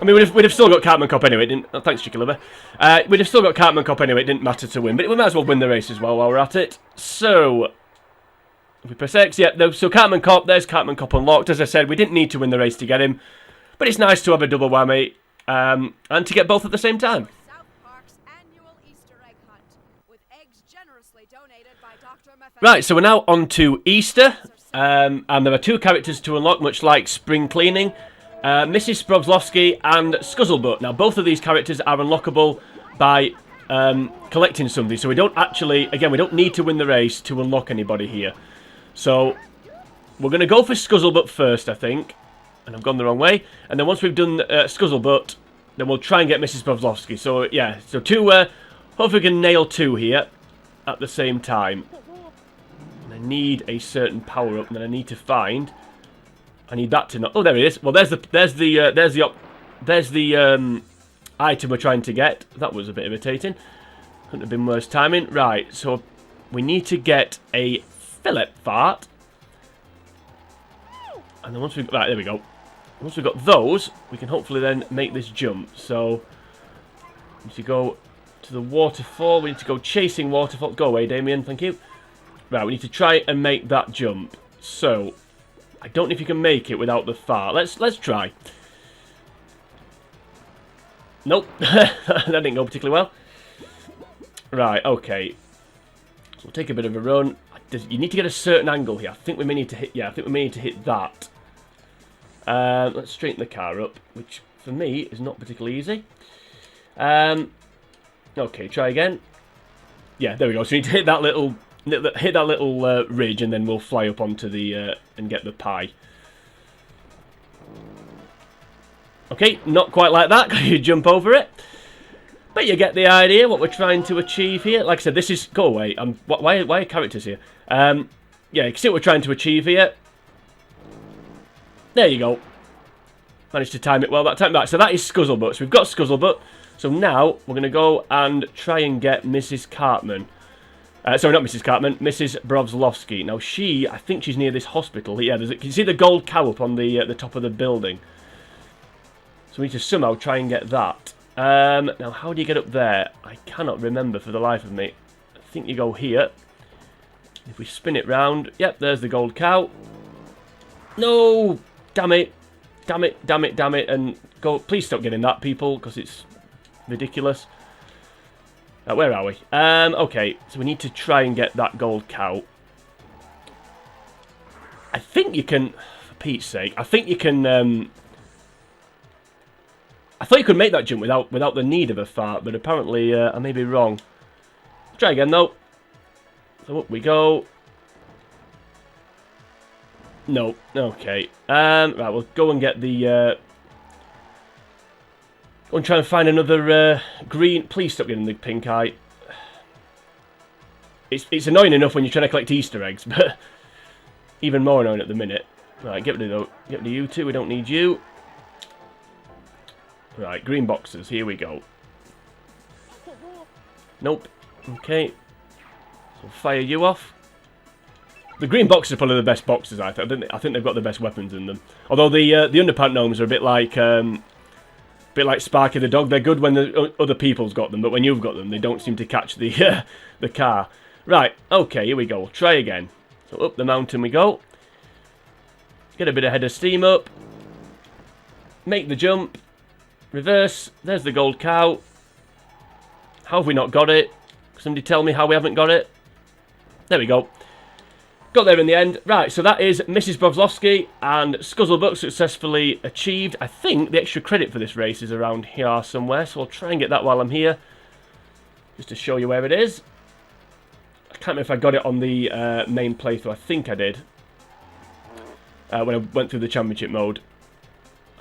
I mean, we'd have still got Cartman Cop anyway. Thanks, Chicken Liver. We'd have still got Cartman Cop anyway. It didn't matter to win, but we might as well win the race as well while we're at it. So, if we press X, yeah. So Cartman Cop, there's Cartman Cop unlocked. As I said, we didn't need to win the race to get him, but it's nice to have a double whammy and to get both at the same time. South Park's annual Easter egg hunt, with eggs generously donated by Dr. Mephesto. Right, so we're now on to Easter, and there are 2 characters to unlock, much like spring cleaning. Mrs. Broflovski and Scuzzlebutt. Now, both of these characters are unlockable by collecting something. So we don't actually, again, we don't need to win the race to unlock anybody here. So we're going to go for Scuzzlebutt first, I think. And I've gone the wrong way. And then once we've done Scuzzlebutt, then we'll try and get Mrs. Broflovski. So, yeah, so 2, hopefully we can nail 2 here at the same time. And I need a certain power-up that I need to find. I need that to not. Oh, there it is. Well, there's the item we're trying to get. That was a bit irritating. Couldn't have been worse timing. Right. So we need to get a Philip fart, and then once we there we go. Once we've got those, we can hopefully then make this jump. So we need to go to the waterfall. We need to go chasing waterfall. Go away, Damien. Thank you. Right. We need to try and make that jump. So. I don't know if you can make it without the fart. Let's try. Nope. That didn't go particularly well. Right, okay. So we'll take a bit of a run. You need to get a certain angle here. I think we may need to hit... Yeah, I think we may need to hit that. Let's straighten the car up, which for me is not particularly easy. Okay, try again. Yeah, there we go. So you need to hit that little... ridge, and then we'll fly up onto the and get the pie. Okay, not quite like that. You jump over it, but you get the idea what we're trying to achieve here. Like I said, this is go away. Why are characters here? Yeah, you can see what we're trying to achieve here. There you go. Managed to time it well that time. Right, so that is Scuzzlebutt. So we've got Scuzzlebutt. So now we're going to go and try and get Mrs. Cartman. Sorry, not Mrs. Cartman, Mrs. Broflovski. Now, I think she's near this hospital. Yeah, can you see the gold cow up on the top of the building? So we need to somehow try and get that. Now, how do you get up there? I cannot remember for the life of me. I think you go here. If we spin it round, yep, there's the gold cow. No! Damn it. Damn it, damn it, damn it, and go. Please stop getting that, people, because it's ridiculous. Where are we? Okay, so we need to try and get that gold cow. I think you can, for Pete's sake, I think you can, I thought you could make that jump without the need of a fart, but apparently I may be wrong. Try again, though. So up we go. No, okay. Right, we'll go and get the, go and try and find another green. Please stop getting the pink eye. It's annoying enough when you're trying to collect Easter eggs, but even more annoying at the minute. Right, get rid of you two. We don't need you. Right, green boxes. Here we go. Nope. Okay. So fire you off. The green boxes are probably the best boxes, I think. I think they've got the best weapons in them. Although the underpant gnomes are a bit like Sparky the dog. They're good when the other people's got them, but when you've got them, they don't seem to catch the the car. Right. Okay. Here we go. Try again. So up the mountain we go. Get a bit of head of steam up. Make the jump. Reverse. There's the gold cow. How have we not got it? Somebody tell me how we haven't got it. There we go. Got there in the end. Right, so that is Mrs. Broflovski and Scuzzlebutt successfully achieved. I think the extra credit for this race is around here somewhere, so I'll try and get that while I'm here. Just to show you where it is. I can't remember if I got it on the main playthrough. I think I did. When I went through the championship mode.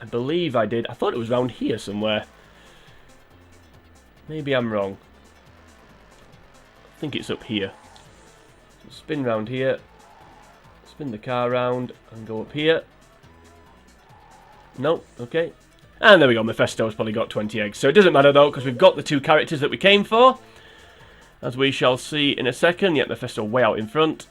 I believe I did. I thought it was around here somewhere. Maybe I'm wrong. I think it's up here. So spin round here. Spin the car round and go up here. No, okay. And there we go. Mephesto's probably got 20 eggs. So it doesn't matter though, because we've got the two characters that we came for. As we shall see in a second. Yeah, Mephesto way out in front.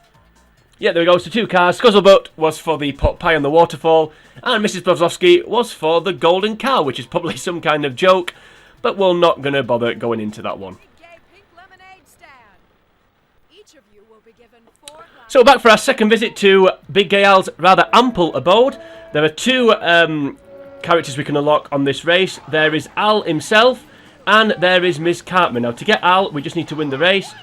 Yeah, there we go. So two cars. Scuzzlebutt was for the pot pie and the waterfall. And Mrs. Broflovski was for the golden cow, which is probably some kind of joke. But we're not going to bother going into that one. So back for our second visit to Big Gay Al's rather ample abode. There are two characters we can unlock on this race. There is Al himself, and there is Ms. Cartman. Now, to get Al, we just need to win the race.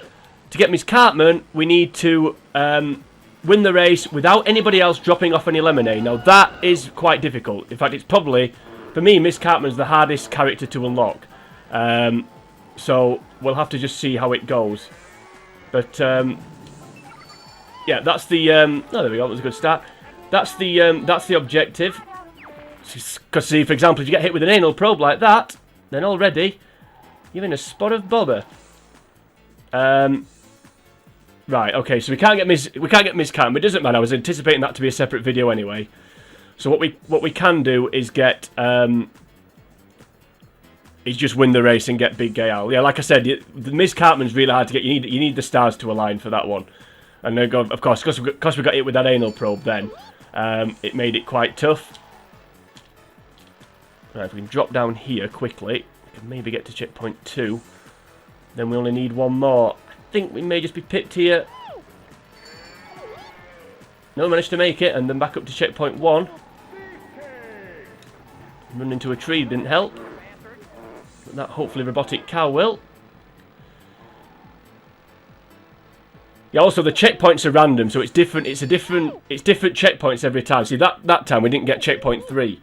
To get Ms. Cartman, we need to win the race without anybody else dropping off any lemonade. Now, that is quite difficult. In fact, it's probably, for me, Ms. Cartman's the hardest character to unlock. So, we'll have to just see how it goes. But, yeah, that's the, oh, there we go, that was a good start. That's the objective. Because, see, for example, if you get hit with an anal probe like that, then already you're in a spot of bother. Right, okay, so we can't get Ms. Cartman. It doesn't matter. I was anticipating that to be a separate video anyway. So what we can do is get is just win the race and get Big Gay Al. Yeah, like I said, Ms. Cartman's really hard to get. You need the stars to align for that one. And then, of course, because we got hit with that anal probe, then it made it quite tough. Right, if we can drop down here quickly, we can maybe get to checkpoint 2. Then we only need one more. I think we may just be pipped here. No, managed to make it, and then back up to checkpoint 1. Run into a tree didn't help. But that hopefully robotic cow will. Yeah, also the checkpoints are random, so it's different. It's different checkpoints every time. See, that time we didn't get checkpoint 3.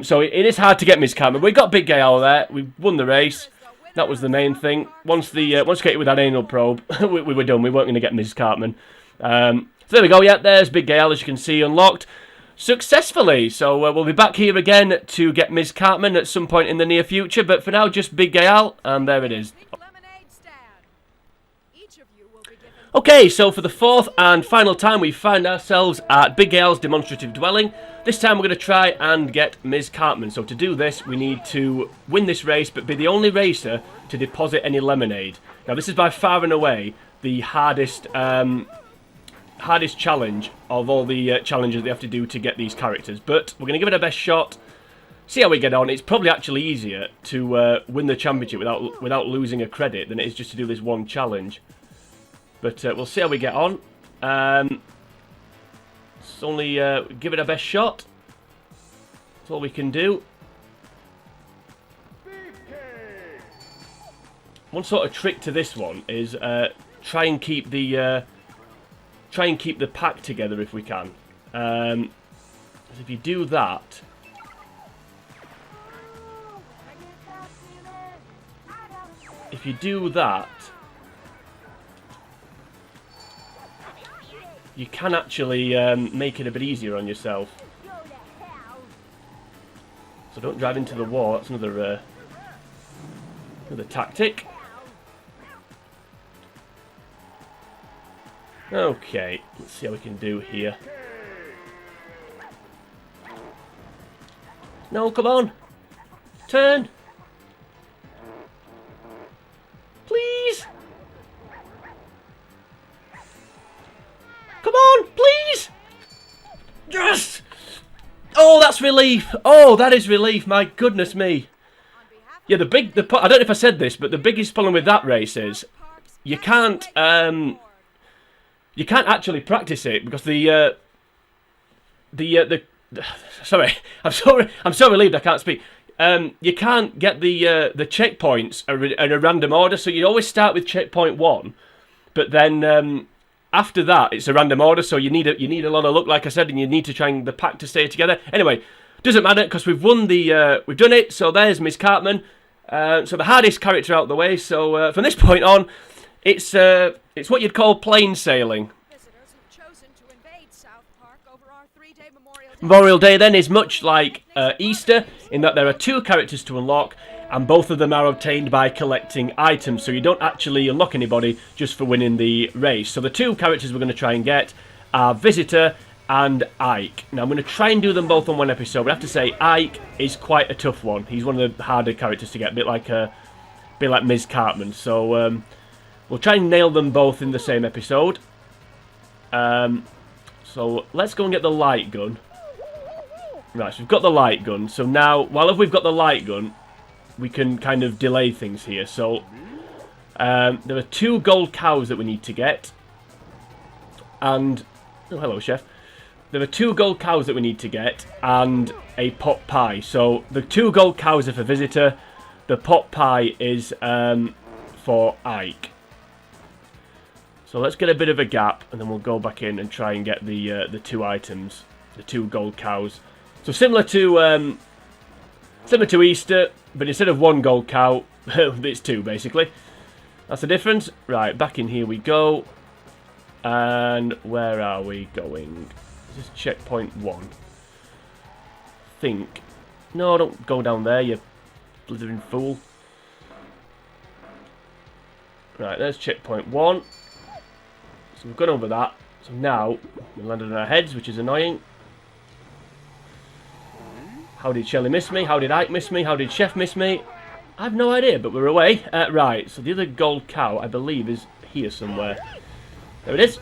So it is hard to get Ms. Cartman. We got Big Gay Al there. We won the race. That was the main thing. Once we got hit with that anal probe, we were done. We weren't going to get Ms. Cartman. So there we go. Yeah, there's Big Gay Al, as you can see, unlocked successfully. So we'll be back here again to get Ms. Cartman at some point in the near future. But for now, just Big Gay Al, and there it is. Okay, so for the fourth and final time, we find ourselves at Big Gay Al's demonstrative dwelling. This time we're going to try and get Ms. Cartman. So to do this, we need to win this race, but be the only racer to deposit any lemonade. Now, this is by far and away the hardest challenge of all the challenges they have to do to get these characters. But we're going to give it our best shot, see how we get on. It's probably actually easier to win the championship without losing a credit than it is just to do this one challenge. But we'll see how we get on. It's only give it our best shot. That's all we can do. One sort of trick to this one is try and keep the pack together if we can. If you do that, you can actually make it a bit easier on yourself. So don't drive into the wall. That's another tactic. Okay, let's see how we can do here. No, come on. Turn. Please. Come on, please. Yes. Oh, that's relief. Oh, that is relief. My goodness me. Yeah, I don't know if I said this, but the biggest problem with that race is you can't actually practice it because sorry, I'm so relieved I can't speak. You can't get the checkpoints in a random order, so you always start with checkpoint 1, but then after that it's a random order, so you need a lot of luck, like I said, and you need to try and the pack to stay together. Anyway, doesn't matter because we've won we've done it. So there's Miss Cartman. So the hardest character out the way. So from this point on, it's what you'd call plain sailing. Memorial Day then is much like Easter in that there are 2 characters to unlock, and both of them are obtained by collecting items, so you don't actually unlock anybody just for winning the race. So the 2 characters we're going to try and get are Visitor and Ike. Now I'm going to try and do them both on one episode, but I have to say Ike is quite a tough one. He's one of the harder characters to get, a bit like Ms. Cartman. So we'll try and nail them both in the same episode. So let's go and get the light gun. Right, so we've got the light gun. So now, while we've got the light gun, we can kind of delay things here. So there are 2 gold cows that we need to get. And, oh, hello, chef. There are 2 gold cows that we need to get and a pot pie. So the 2 gold cows are for Visitor. The pot pie is for Ike. So let's get a bit of a gap, and then we'll go back in and try and get the 2 items, the 2 gold cows. So similar to Easter, but instead of 1 gold cow, it's 2 basically. That's the difference. Right, back in here we go. And where are we going? This is checkpoint 1. Think. No, don't go down there, you blithering fool. Right, there's checkpoint 1. So we've gone over that. So now we landed on our heads, which is annoying. How did Shelly miss me? How did Ike miss me? How did Chef miss me? I have no idea, but we're away. Right, so the other gold cow, I believe, is here somewhere. There it is.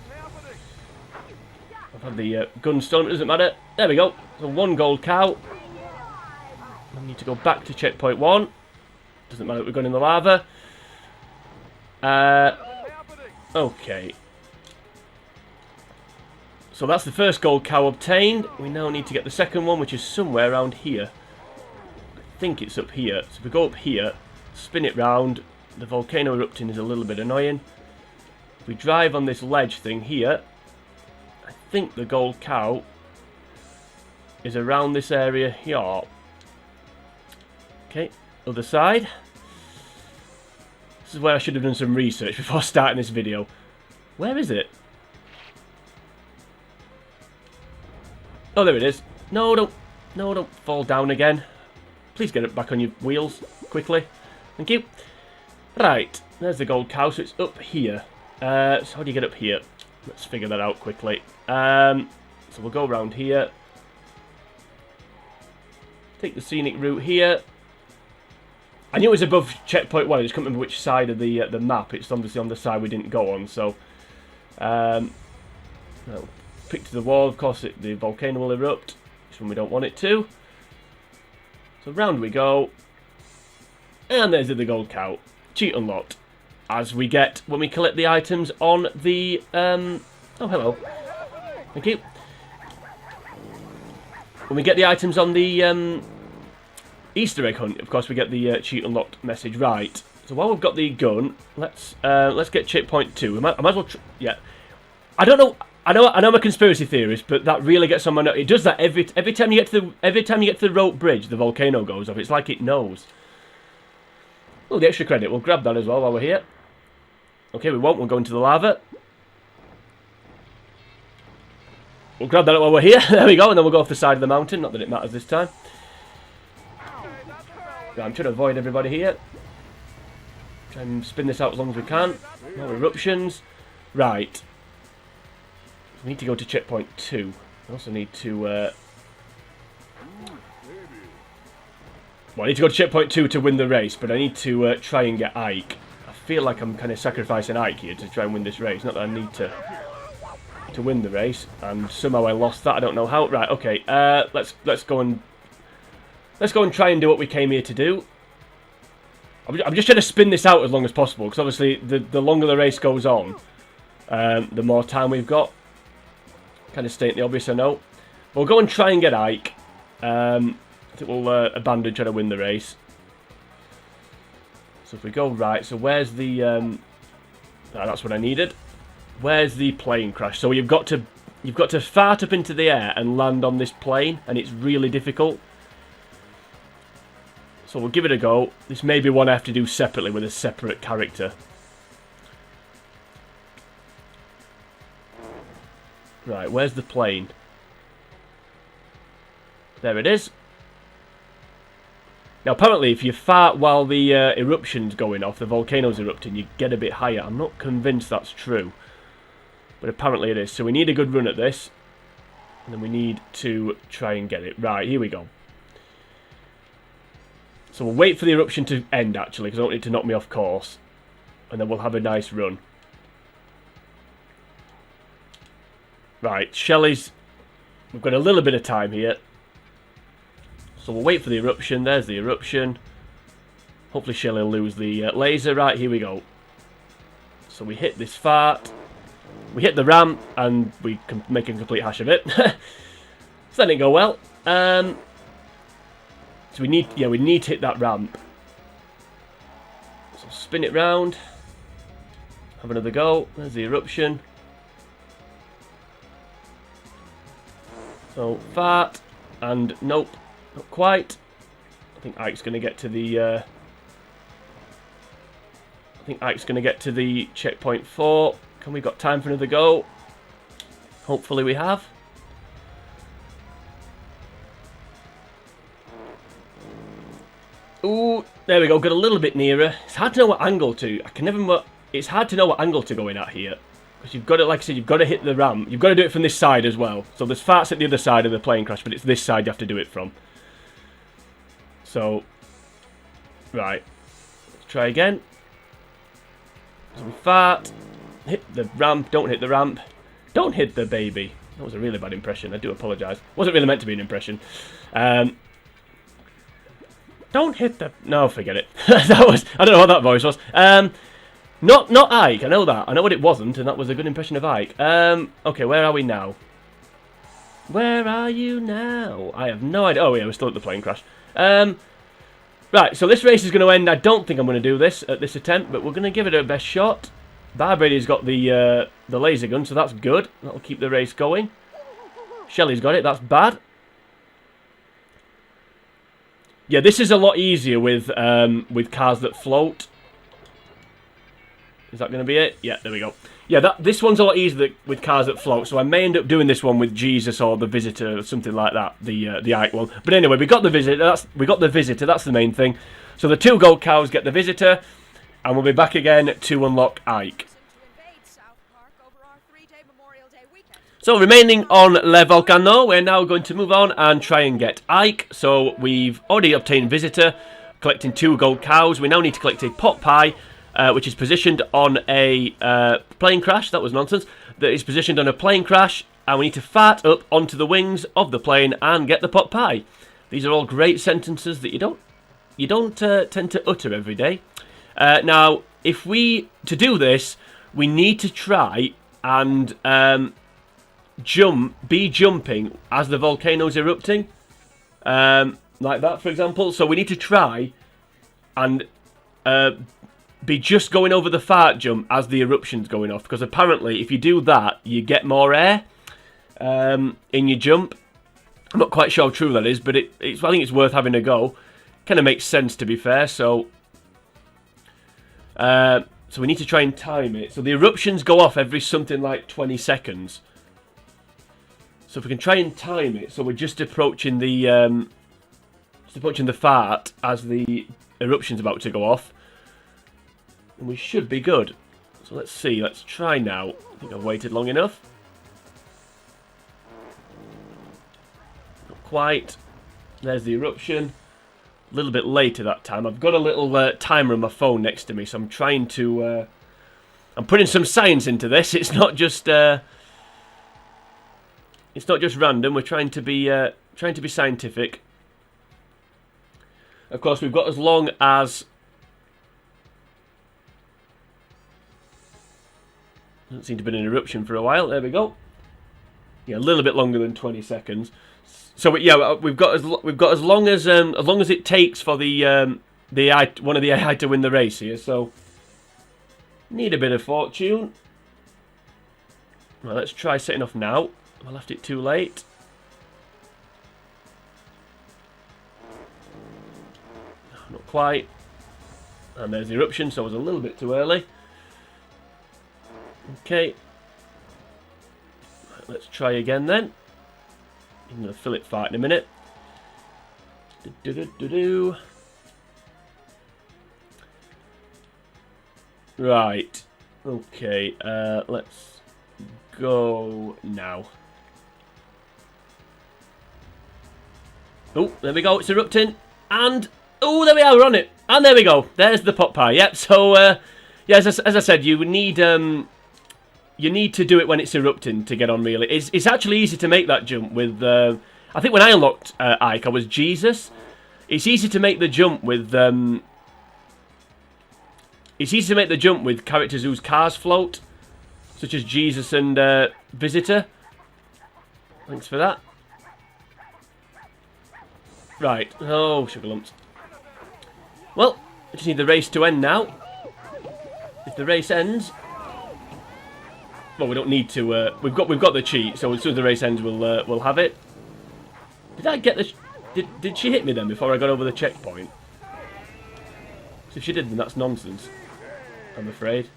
I've had the gun stolen, it doesn't matter. There we go. So 1 gold cow. I need to go back to checkpoint 1. Doesn't matter that we're going in the lava. Okay. So that's the first gold cow obtained. We now need to get the second one, which is somewhere around here. I think it's up here. So if we go up here, spin it round, the volcano erupting is a little bit annoying. If we drive on this ledge thing here, I think the gold cow is around this area here. Okay, other side. This is where I should have done some research before starting this video. Where is it? Oh, there it is. No, don't fall down again. Please get it back on your wheels quickly. Thank you. Right, there's the gold cow, so it's up here. So how do you get up here? Let's figure that out quickly. So we'll go around here. Take the scenic route here. I knew it was above checkpoint 1, I just couldn't remember which side of the map. It's obviously on the side we didn't go on, so... no. Pick to the wall, of course the volcano will erupt, which one we don't want it to. So round we go. And there's the gold cow. Cheat unlocked. As we get when we collect the items on the... oh, hello. Thank you. when we get the items on the Easter egg hunt, of course, we get the cheat unlocked message. Right. So while we've got the gun, let's get checkpoint 2. I might as well. Yeah. I don't know. I know I'm a conspiracy theorist, but that really gets on my nerves. It does that every time you get to the rope bridge, the volcano goes off. It's like it knows. Oh, the extra credit. We'll grab that as well while we're here. Okay, we won't. We'll go into the lava. We'll grab that while we're here. There we go, and then we'll go off the side of the mountain. Not that it matters this time. Right, I'm trying to avoid everybody here. Try and spin this out as long as we can. No eruptions. Right. We need to go to checkpoint 2. I also need to... Well, I need to go to checkpoint 2 to win the race, but I need to try and get Ike. I feel like I'm kind of sacrificing Ike here to try and win this race. Not that I need to win the race, and somehow I lost that. I don't know how. Right, okay. Let's go and try and do what we came here to do. I'm just trying to spin this out as long as possible, because obviously the longer the race goes on, the more time we've got. Kind of stating the obvious, I know. We'll go and try and get Ike. I think we'll abandon trying to win the race. So if we go right, so where's the... that's what I needed. Where's the plane crash? So you've got to fart up into the air and land on this plane, and it's really difficult. So we'll give it a go. This may be one I have to do separately with a separate character. Right, where's the plane? There it is. Now, apparently, if you fart while the eruption's going off, the volcano's erupting, you get a bit higher. I'm not convinced that's true, but apparently it is. So we need a good run at this, and then we need to try and get it. Right, here we go. So we'll wait for the eruption to end, actually, because I don't need it to knock me off course, and then we'll have a nice run. Right, Shelly's... We've got a little bit of time here. So we'll wait for the eruption. There's the eruption. Hopefully Shelly will lose the laser. Right, here we go. So we hit this fart. We hit the ramp, and we can make a complete hash of it. So that didn't go well. So we need to hit that ramp. So spin it round. Have another go. There's the eruption. So, fart, and nope, not quite. I think Ike's going to get to the... checkpoint 4. Can we got time for another go? Hopefully we have. Ooh, there we go, got a little bit nearer. It's hard to know what angle to... It's hard to know what angle to go in at here. Because you've got to, like I said, you've got to hit the ramp. You've got to do it from this side as well. So there's farts at the other side of the plane crash, but it's this side you have to do it from. So, right. Let's try again. So we fart. Hit the ramp. Don't hit the ramp. Don't hit the baby. That was a really bad impression. I do apologise. Wasn't really meant to be an impression. Don't hit the... No, forget it. That was... I don't know what that voice was. Not Ike, I know that. I know what it wasn't, and that was a good impression of Ike. Okay, where are we now? Where are you now? I have no idea. Oh, yeah, we're still at the plane crash. Right, so this race is going to end. I don't think I'm going to do this at this attempt, but we're going to give it our best shot. Barbrady's got the laser gun, so that's good. That'll keep the race going. Shelly's got it, that's bad. Yeah, this is a lot easier with cars that float. Is that going to be it? Yeah, there we go. Yeah, this one's a lot easier with cars that float, so I may end up doing this one with Jesus or the Visitor or something like that, the Ike one. But anyway, we got the Visitor. That's the main thing. So the 2 gold cows get the Visitor, and we'll be back again to unlock Ike. So remaining on Le Volcano, we're now going to move on and try and get Ike. So we've already obtained Visitor, collecting 2 gold cows. We now need to collect a pot pie, which is positioned on a plane crash. That was nonsense. That is positioned on a plane crash, and we need to fart up onto the wings of the plane and get the pot pie. These are all great sentences that you don't tend to utter every day. Now, to do this, we need to try and be jumping as the volcano's erupting. Like that, for example. So we need to try and be just going over the fart jump as the eruption's going off. Because apparently, if you do that, you get more air in your jump. I'm not quite sure how true that is, but I think it's worth having a go. Kind of makes sense, to be fair. So we need to try and time it. So the eruptions go off every something like 20 seconds. So if we can try and time it, so we're just approaching the fart as the eruption's about to go off, and we should be good. So let's see. Let's try now. I think I've waited long enough. Not quite. There's the eruption. A little bit later that time. I've got a little timer on my phone next to me, so I'm trying to. I'm putting some science into this. It's not just. It's not just random. We're trying to be scientific. Of course, we've got as long as. Doesn't seem to have been an eruption for a while. There we go. Yeah, a little bit longer than 20 seconds. So yeah, we've got as long as it takes for one of the AI to win the race here. So need a bit of fortune. Well, let's try setting off now. I left it too late. Not quite. And there's the eruption, so I was a little bit too early. Okay. Right, let's try again then. I'm going to Philip fart in a minute. Right. Okay. Let's go now. Oh, there we go. It's erupting. And, oh, there we are. We're on it. And there we go. There's the pot pie. Yep. So, yeah, as I said, you need to do it when it's erupting to get on, really. It's actually easy to make that jump with... I think when I unlocked Ike, I was Jesus. It's easy to make the jump with... it's easy to make the jump with characters whose cars float, such as Jesus and Visitor. Thanks for that. Right. Oh, sugar lumps. Well, I just need the race to end now. If the race ends... Well, we don't need to. We've got the cheat, so as soon as the race ends, we'll have it. Did I get the? Did she hit me then before I got over the checkpoint? So if she did, then that's nonsense. I'm afraid.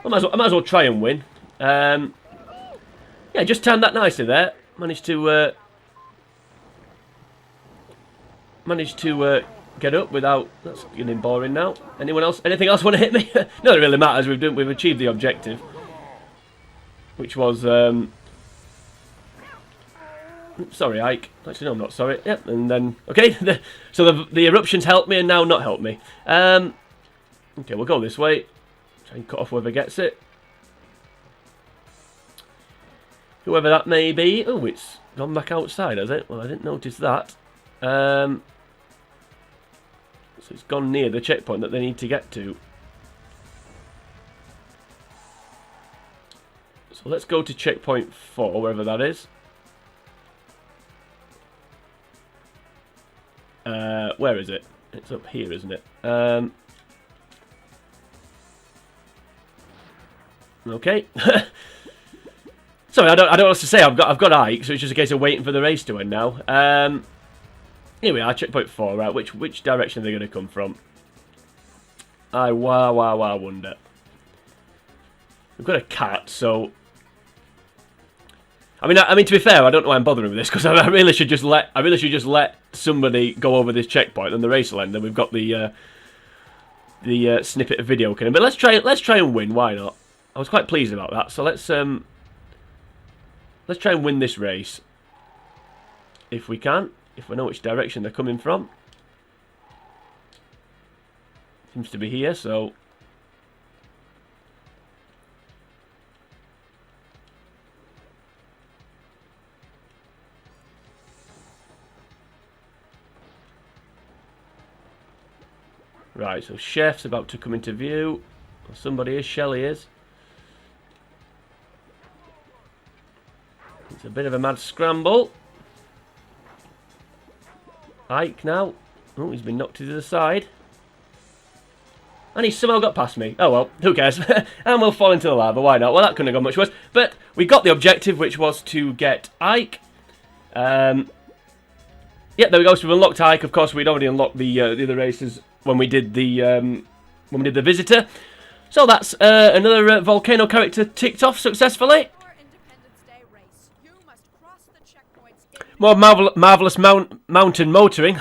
I might as well try and win. Yeah, just timed that nicely there. Managed to get up without... That's getting boring now. Anyone else? Anything else want to hit me? No, it really matters. We've achieved the objective, which was... Sorry, Ike. Actually, no, I'm not sorry. Yep, and then... Okay, so the eruptions helped me and now not helped me. Okay, we'll go this way. Try and cut off whoever gets it. Whoever that may be. Oh, it's gone back outside, has it? Well, I didn't notice that. So it's gone near the checkpoint that they need to get to. So let's go to checkpoint 4, wherever that is. Where is it? It's up here, isn't it? Okay. Sorry, I don't know what to say. I've got Ike, so it's just a case of waiting for the race to end now. Here we are, checkpoint 4. Right, which direction are they going to come from? I wonder. We've got a cat, so... I mean, to be fair, I don't know why I'm bothering with this, because I really should just let somebody go over this checkpoint, and the race will end. Then we've got the snippet of video coming. But let's try and win. Why not? I was quite pleased about that. So let's try and win this race, if we can. If we know which direction they're coming from. Seems to be here, so... Right, so Chef's about to come into view. Or somebody is, Shelly is. It's a bit of a mad scramble. Ike now. Oh, he's been knocked to the other side. And he's somehow got past me. Oh well, who cares? And we'll fall into the lava, why not? Well, that couldn't have gone much worse. But we got the objective, which was to get Ike. Yeah, there we go. So we unlocked Ike. Of course, we'd already unlocked the other races when we did the visitor. So that's another volcano character ticked off successfully. For Independence Day race, you must cross the checkpoints in More marvelous mountain motoring.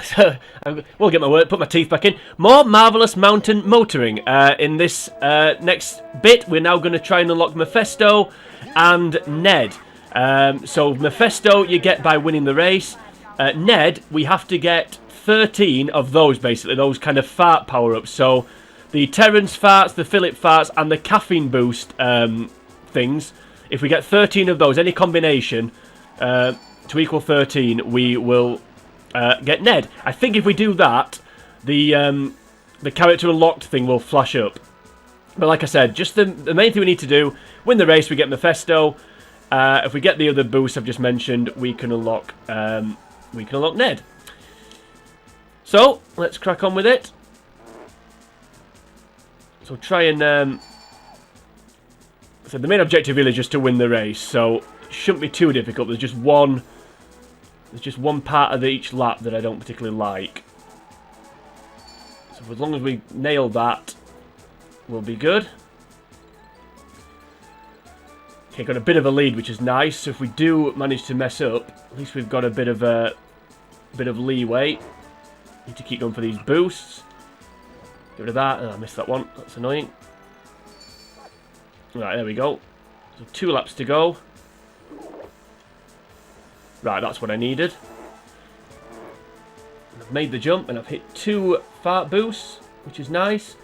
We'll get my word. Put my teeth back in. More marvelous mountain motoring. In this next bit, we're now going to try and unlock Mephesto and Ned. So Mephesto you get by winning the race. Ned, we have to get 13 of those, basically, those kind of fart power-ups. So the Terrance farts, the Philip farts, and the caffeine boost things. If we get 13 of those, any combination to equal 13, we will get Ned. I think if we do that, the character unlocked thing will flash up. But like I said, just the main thing we need to do, win the race, we get Mephesto. If we get the other boosts I've just mentioned, we can unlock Ned. So let's crack on with it. So try and so the main objective really is just to win the race. So it shouldn't be too difficult. There's just one part of each lap that I don't particularly like. So as long as we nail that, we'll be good. Okay, got a bit of a lead, which is nice. So if we do manage to mess up, at least we've got a bit of leeway. Need to keep going for these boosts. Get rid of that. Oh, I missed that one. That's annoying. Right, there we go. So 2 laps to go. Right, that's what I needed. And I've made the jump and I've hit 2 fart boosts, which is nice.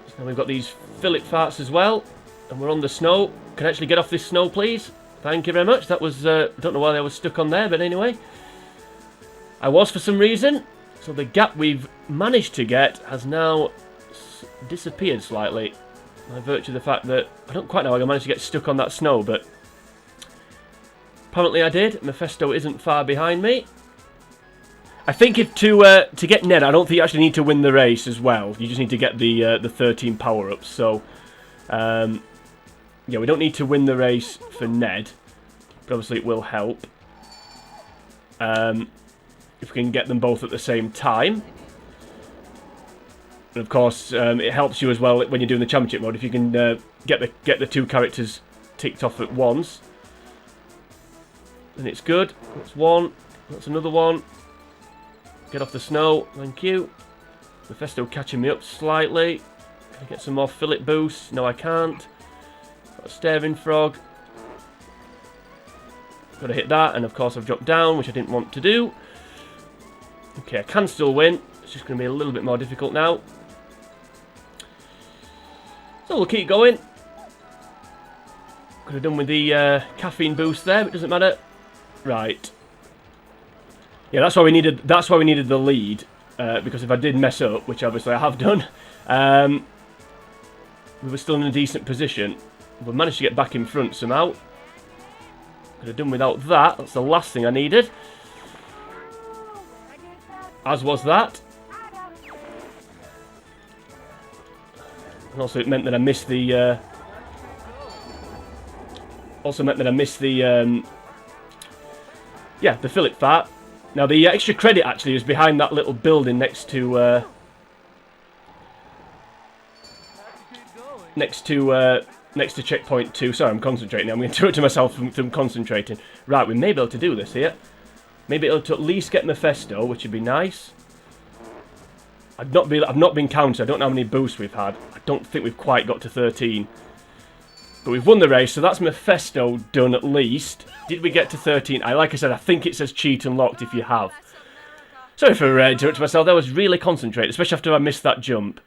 So now we've got these Philip farts as well. And we're on the snow. Can I actually get off this snow, please? Thank you very much. That was, I don't know why I was stuck on there, but anyway. I was for some reason. So the gap we've managed to get has now disappeared slightly. By virtue of the fact that, I don't quite know how I managed to get stuck on that snow, but apparently I did. Mephesto isn't far behind me. I think if to get Ned, I don't think you actually need to win the race as well. You just need to get the 13 power-ups. So, yeah, we don't need to win the race for Ned, but obviously it will help. If we can get them both at the same time. And of course, it helps you as well when you're doing the championship mode if you can get the 2 characters ticked off at once. And it's good. That's one. That's another one. Get off the snow. Thank you. Mephesto catching me up slightly. Can I get some more Philip boosts? No, I can't. Got a Starvin frog. Got to hit that, and of course I've dropped down, which I didn't want to do. Okay, I can still win. It's just going to be a little bit more difficult now. So we'll keep going. Could have done with the caffeine boost there, but it doesn't matter. Right. Yeah, that's why we needed. That's why we needed the lead, because if I did mess up, which obviously I have done, we were still in a decent position. We managed to get back in front somehow. Could have done without that. That's the last thing I needed. As was that. And also it meant that I missed the... yeah, the Philip fart. Now the extra credit actually is behind that little building next to... next to checkpoint 2. Sorry, I'm concentrating. I'm going to do it to myself from concentrating. Right, we may be able to do this here. Maybe it'll to at least get Mephesto, which would be nice. I've not been counted. I don't know how many boosts we've had. I don't think we've quite got to 13. But we've won the race, so that's Mephesto done at least. Did we get to 13? Like I said, I think it says cheat unlocked if you have. Sorry for doing it to myself. That was really concentrated, especially after I missed that jump.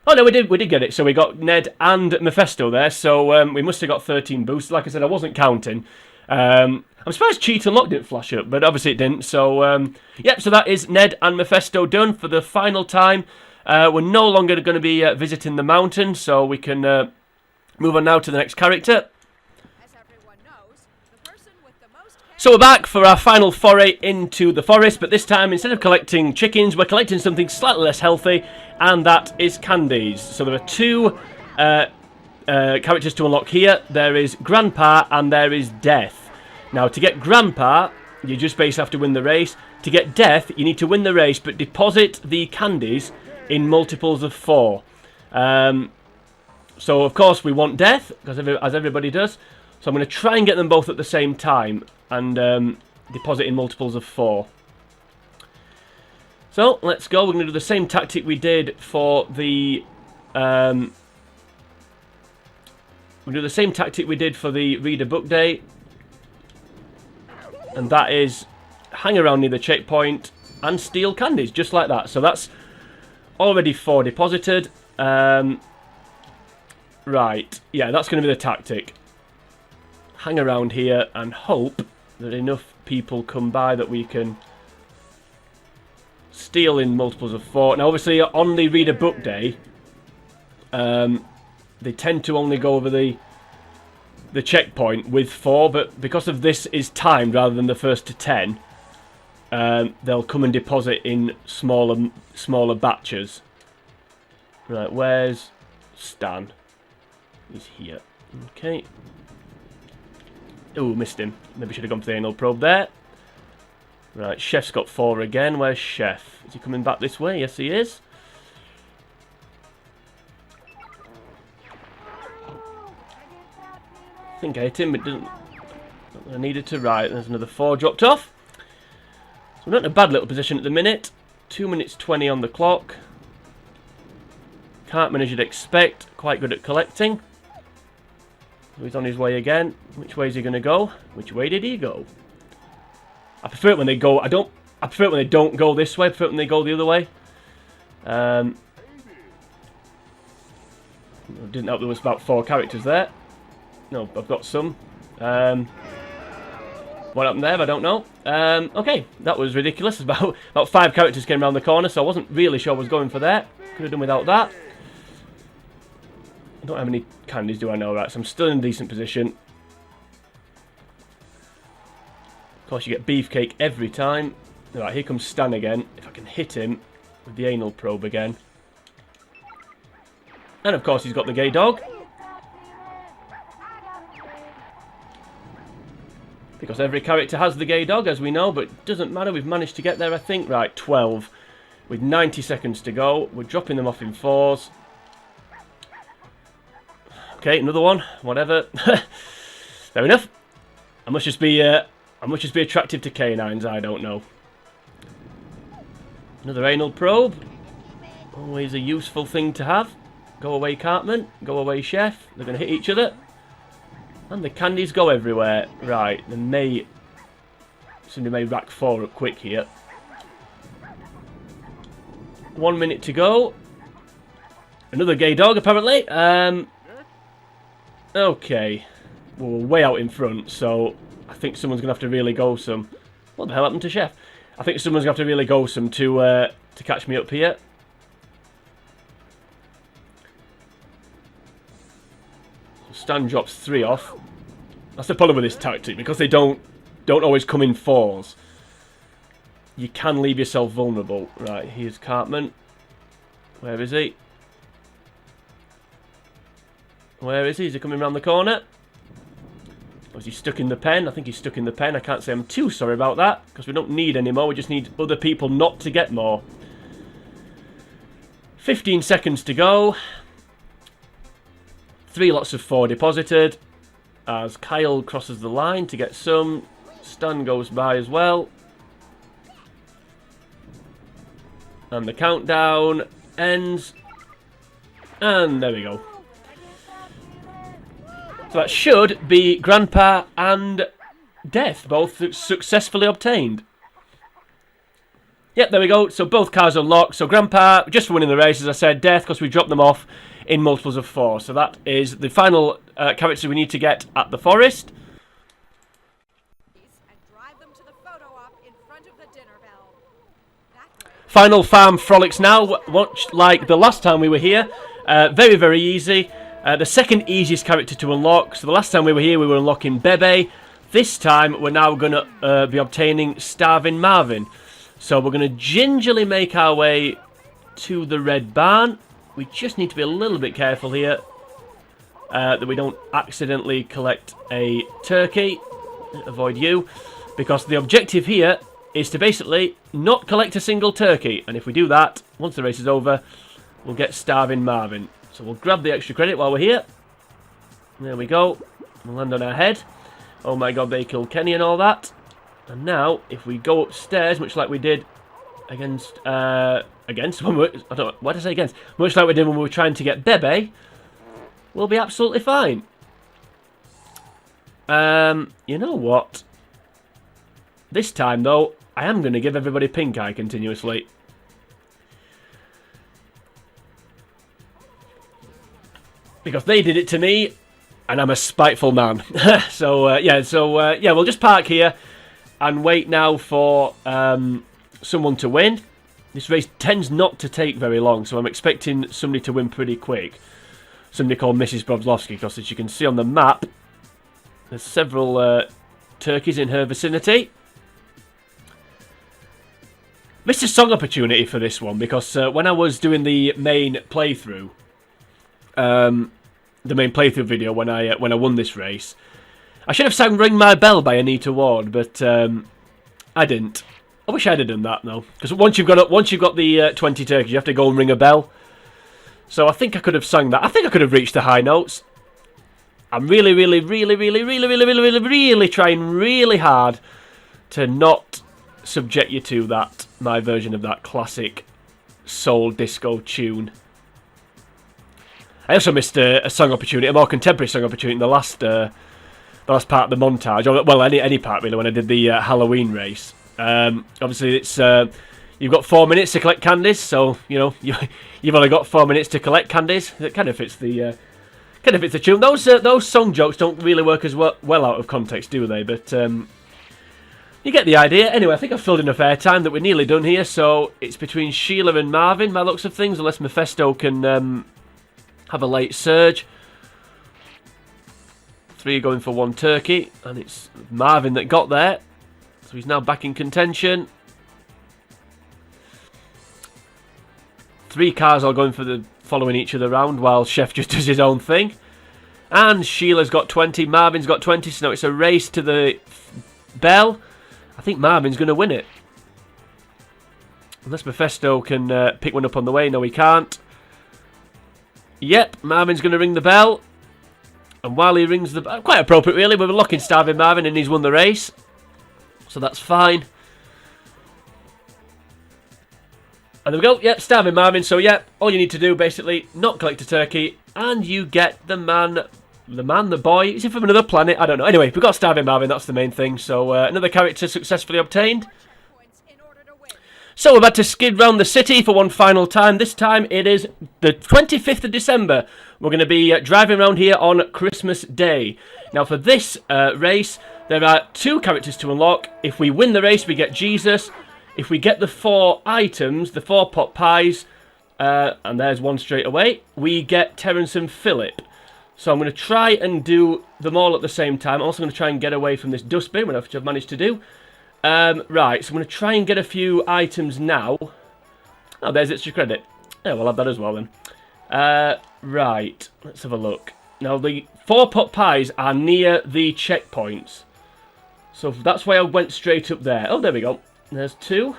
Oh no, we did get it. So we got Ned and Mephesto there. So we must have got 13 boosts. Like I said, I wasn't counting. I'm surprised cheat unlocked didn't flash up, but obviously it didn't. So yep. So that is Ned and Mephesto done for the final time. We're no longer going to be visiting the mountain, so we can move on now to the next character. As everyone knows, the person with the most So we're back for our final foray into the forest, but this time instead of collecting chickens, we're collecting something slightly less healthy, and that is candies. So there are two characters to unlock here. There is Grandpa and there is Death. Now to get Grandpa, you just basically have to win the race. To get Death, you need to win the race, but deposit the candies in multiples of 4. So of course we want Death, because as everybody does. So I'm going to try and get them both at the same time and deposit in multiples of 4. So let's go. We're going to do the same tactic we did for the we'll do the same tactic we did for the Reader Book Day, and that is hang around near the checkpoint and steal candies just like that. So that's already 4 deposited. Right, yeah, that's going to be the tactic. Hang around here and hope that enough people come by that we can steal in multiples of 4. Now obviously on the Reader Book Day, they tend to only go over the checkpoint with 4, but because of this is timed rather than the first to 10, they'll come and deposit in smaller batches. Right, where's Stan? He's here. Okay. Oh, missed him. Maybe should have gone for the anal probe there. Right, Chef's got 4 again. Where's Chef? Is he coming back this way? Yes, he is. I think I hit him, but didn't. Not what I needed to. Right, there's another 4 dropped off. So we're not in a bad little position at the minute. 2 minutes 20 on the clock. Cartman, as you'd expect, quite good at collecting. So he's on his way again. Which way is he going to go? Which way did he go? I prefer it when they go. I prefer it when they don't go this way. I prefer it when they go the other way. Didn't help there was about 4 characters there. No, I've got some. What happened there? I don't know. Okay, that was ridiculous. About 5 characters came around the corner, so I wasn't really sure I was going for that. Could have done without that. I don't have any candies, do I know? Right, so I'm still in a decent position. Of course, you get beefcake every time. Right, here comes Stan again. If I can hit him with the anal probe again. And of course, he's got the gay dog. Because every character has the gay dog, as we know, but it doesn't matter. We've managed to get there, I think. Right, 12. With 90 seconds to go. We're dropping them off in 4s. Okay, another one. Whatever. Fair enough. I must just be attractive to canines. I don't know. Another anal probe. Always a useful thing to have. Go away, Cartman. Go away, Chef. They're going to hit each other. And the candies go everywhere. Right, somebody may rack 4 up quick here. 1 minute to go. Another gay dog, apparently. Okay. Well, we're way out in front, so I think someone's going to have to really go some. What the hell happened to Chef? I think someone's going to have to really go some to catch me up here. Stan drops 3 off. That's the problem with this tactic, because they don't always come in 4s. You can leave yourself vulnerable. Right, here's Cartman. Where is he? Where is he? Is he coming around the corner? Or is he stuck in the pen? I think he's stuck in the pen. I can't say I'm too sorry about that, because we don't need any more. We just need other people not to get more. 15 seconds to go. 3 lots of 4 deposited. As Kyle crosses the line to get some. Stan goes by as well. And the countdown ends. And there we go. So that should be Grandpa and Death, both successfully obtained. Yep, there we go. So both cars are locked. So Grandpa, just for winning the race, as I said. Death, because we dropped them off in multiples of 4. So that is the final character we need to get at the forest. And drive them to the photo op in front of the dinner bell. Final farm frolics now, much like the last time we were here. Very, very easy. The second easiest character to unlock. So the last time we were here, we were unlocking Bebe. This time, we're now going to be obtaining Starvin Marvin. So we're going to gingerly make our way to the red barn. We just need to be a little bit careful here that we don't accidentally collect a turkey. Avoid you. Because the objective here is to basically not collect a single turkey. And if we do that, once the race is over, we'll get Starvin Marvin. So we'll grab the extra credit while we're here. There we go. We'll land on our head. Oh my god, they killed Kenny and all that. And now, if we go upstairs, much like we did against... why did I say against? Much like we did when we were trying to get Bebe, we'll be absolutely fine. You know what? This time, though, I am going to give everybody pink eye continuously. Because they did it to me, and I'm a spiteful man. Yeah, we'll just park here and wait now for someone to win. This race tends not to take very long, so I'm expecting somebody to win pretty quick. Somebody called Mrs. Broflovski, because as you can see on the map, there's several turkeys in her vicinity. Missed a song opportunity for this one, because when I was doing the main playthrough, video when I won this race, I should have sang "Ring My Bell" by Anita Ward, but I didn't. I wish I'd have done that though, because once you've got the 20 turkeys, you have to go and ring a bell. So I think I could have sung that. I think I could have reached the high notes. I'm really trying really hard to not subject you to that, my version of that classic soul disco tune. I also missed a song opportunity, a more contemporary song opportunity in the last part of the montage, or well, any part really, when I did the Halloween race. Obviously, it's you've got 4 minutes to collect candies, so you know you've only got 4 minutes to collect candies. It kind of fits the tune. Those song jokes don't really work as well out of context, do they? But you get the idea. Anyway, I think I've filled enough airtime that we're nearly done here. So it's between Sheila and Marvin, by the looks of things, unless Mephesto can have a late surge. 3 going for 1 turkey, and it's Marvin that got there. So he's now back in contention. 3 cars are going for the following each other round while Chef just does his own thing. And Sheila's got 20, Marvin's got 20, so now it's a race to the bell. I think Marvin's going to win it. Unless Mephesto can pick one up on the way. No, he can't. Yep, Marvin's going to ring the bell. And while he rings the bell, quite appropriate really, we were locking Starvin Marvin and he's won the race. So that's fine. And there we go, yep, Starvin Marvin. So yep, all you need to do basically, not collect a turkey, and you get the boy. Is he from another planet? I don't know. Anyway, we've got Starvin Marvin, that's the main thing. So another character successfully obtained. So we're about to skid round the city for one final time. This time it is the 25th of December. We're going to be driving around here on Christmas Day. Now for this race, there are 2 characters to unlock. If we win the race, we get Jesus. If we get the 4 items, the 4 pot pies, and there's one straight away, we get Terrance Philip. So I'm going to try and do them all at the same time. I'm also going to try and get away from this dustbin, which I've managed to do. Right, so I'm going to try and get a few items now. Oh, there's extra credit. Yeah, we'll have that as well then. Right, let's have a look. Now, the 4 pot pies are near the checkpoints. So that's why I went straight up there. Oh, there we go. There's 2.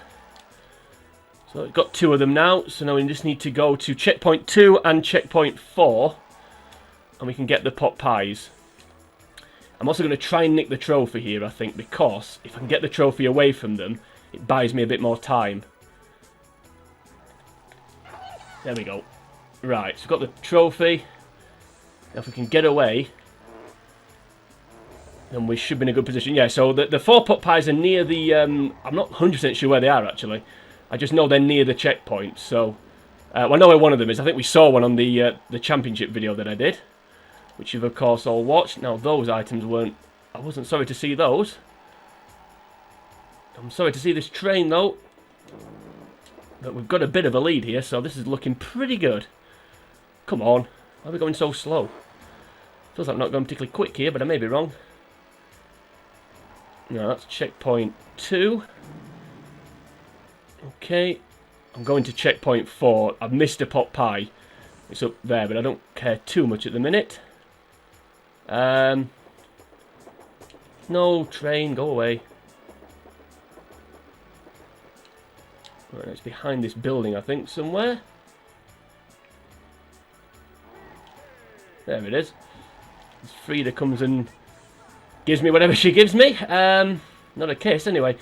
So I've got 2 of them now. So now we just need to go to checkpoint 2 and checkpoint 4. And we can get the pot pies. I'm also going to try and nick the trophy here, I think, because if I can get the trophy away from them, it buys me a bit more time. There we go. Right, so we've got the trophy. Now if we can get away, then we should be in a good position. Yeah, so the 4 pot pies are near the... I'm not 100% sure where they are, actually. I just know they're near the checkpoint, so... well, I know where one of them is. I think we saw one on the championship video that I did, which you've of course all watched. Now those items weren't... I wasn't sorry to see those. I'm sorry to see this train though. But we've got a bit of a lead here, so this is looking pretty good. Come on. Why are we going so slow? Feels like I'm not going particularly quick here, but I may be wrong. No, that's checkpoint 2. Okay. I'm going to checkpoint 4. I've missed a pot pie. It's up there, but I don't care too much at the minute. No, train, go away. Right, it's behind this building, I think, somewhere. There it is. As Frida comes and gives me whatever she gives me. Not a kiss, anyway.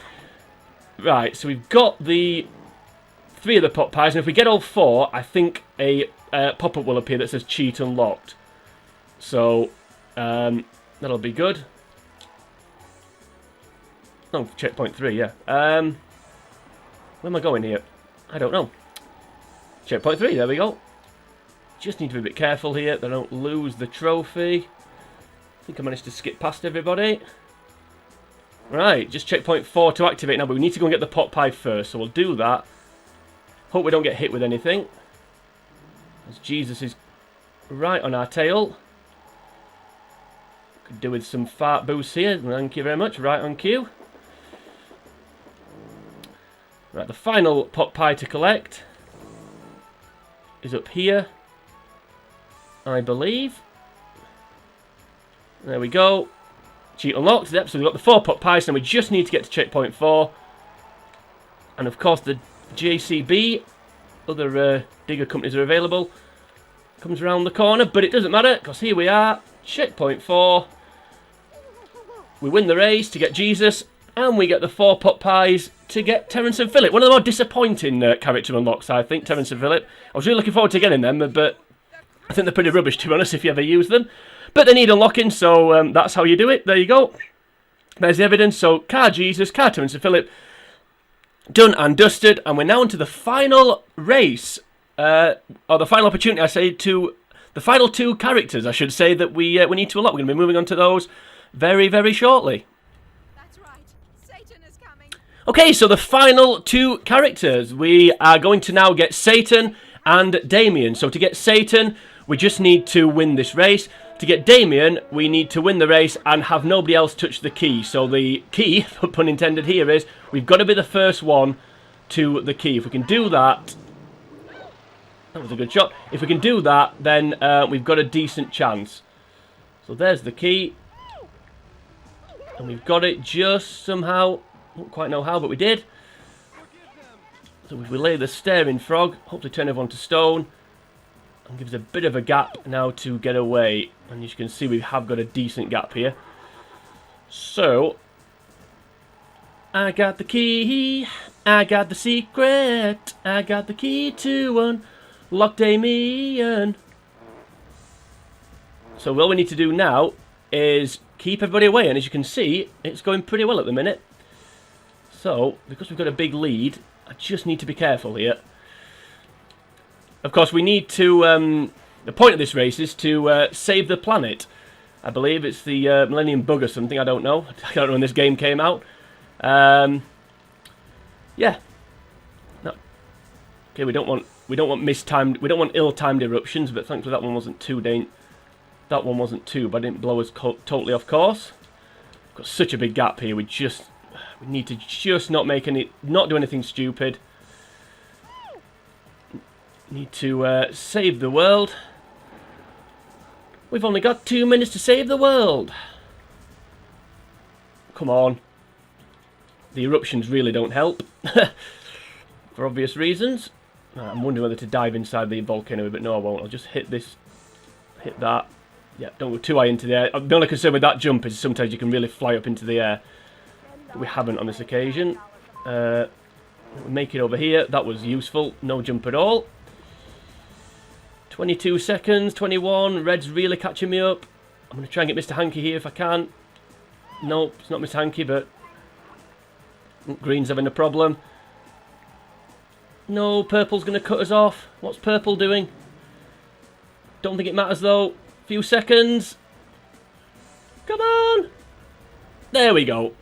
Right, so we've got the 3 of the pot pies, and if we get all 4, I think a pop-up will appear that says cheat unlocked. So, that'll be good. Oh, checkpoint 3, yeah. Where am I going here? I don't know. Checkpoint 3, there we go. Just need to be a bit careful here that I don't lose the trophy. I think I managed to skip past everybody. Right, just checkpoint 4 to activate now, but we need to go and get the pot pie first, so we'll do that. Hope we don't get hit with anything. As Jesus is right on our tail. Could do with some fart boost here, thank you very much, right on cue. Right, the final pot pie to collect is up here, I believe. There we go. Cheat unlocked. Yep, so we've got the 4 pot pies, and we just need to get to checkpoint 4. And of course, the JCB, other digger companies are available, comes around the corner, but it doesn't matter because here we are, checkpoint 4. We win the race to get Jesus, and we get the 4 pot pies to get Terrance and Philip. One of the more disappointing character unlocks, I think, Terrance and Philip. I was really looking forward to getting them, but I think they're pretty rubbish, to be honest, if you ever use them. But they need unlocking, so that's how you do it. There you go. There's the evidence. So, Car Jesus, Car Terrance and Philip, done and dusted. And we're now into the final race, or the final opportunity, I say, to the final 2 characters, I should say, that we need to unlock. We're going to be moving on to those very, very shortly. That's right. Satan is coming. Okay, so the final 2 characters. We are going to now get Satan and Damien. So to get Satan, we just need to win this race. To get Damien, we need to win the race and have nobody else touch the key. So the key, pun intended here, is we've got to be the first one to the key. If we can do that, that was a good shot. If we can do that, then we've got a decent chance. So there's the key. And we've got it just somehow. Don't quite know how, but we did. So if we lay the staring frog, hopefully turn everyone to stone. And gives a bit of a gap now to get away. And as you can see, we have got a decent gap here. So, I got the key. I got the secret. I got the key to unlock Damien. So all we need to do now is keep everybody away. And as you can see, it's going pretty well at the minute. So, because we've got a big lead, I just need to be careful here. Of course, we need to, the point of this race is to save the planet. I believe it's the Millennium Bug or something, I don't know. I don't know when this game came out. Yeah. No. Okay, we don't want ill-timed eruptions, but thankfully that one wasn't too but it didn't blow us totally off course. We've got such a big gap here, we need to just not do anything stupid. Need to save the world. We've only got 2 minutes to save the world. Come on. The eruptions really don't help. For obvious reasons. I'm wondering whether to dive inside the volcano, but no I won't. I'll just hit this. Hit that. Yeah, don't go too high into the air. The only concern with that jump is sometimes you can really fly up into the air. But we haven't on this occasion. We'll make it over here. That was useful. No jump at all. 22 seconds, 21, red's really catching me up. I'm going to try and get Mr. Hanky here if I can. Nope, it's not Mr. Hanky, but green's having a problem. No, purple's going to cut us off. What's purple doing? Don't think it matters though. Few seconds. Come on! There we go.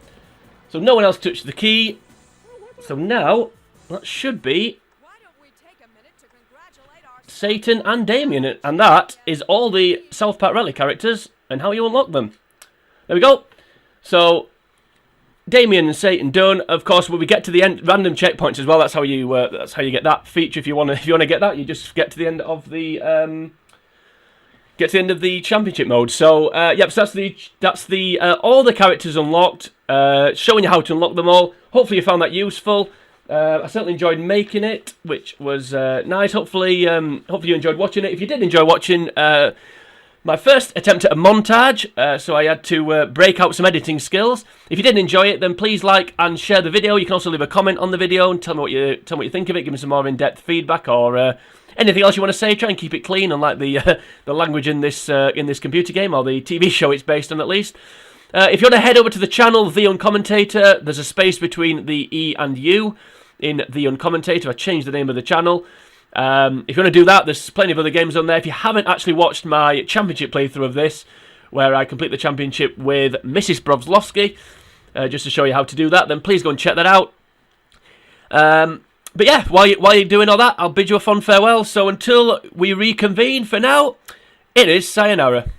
So no one else touched the key. So now, that should be Satan and Damien, and that is all the South Park Rally characters and how you unlock them. There we go. So, Damien and Satan done. Of course, when we get to the end, random checkpoints as well. That's how you get that feature. If you want to get that, you just get to the end of the championship mode. So so that's the all the characters unlocked. Showing you how to unlock them all. Hopefully you found that useful. I certainly enjoyed making it, which was nice. Hopefully you enjoyed watching it. If you did enjoy watching my first attempt at a montage, so I had to break out some editing skills. If you did enjoy it, then please like and share the video. You can also leave a comment on the video and tell me what you think of it. Give me some more in-depth feedback or anything else you want to say. Try and keep it clean, unlike the language in this computer game, or the TV show it's based on at least. If you want to head over to the channel, The Uncommentator, there's a space between the E and U in The Uncommentator. I changed the name of the channel. If you want to do that, there's plenty of other games on there. If you haven't actually watched my championship playthrough of this, where I complete the championship with Mrs. Broflovski, just to show you how to do that, then please go and check that out. But yeah, while you're doing all that, I'll bid you a fond farewell. So until we reconvene, for now, it is sayonara.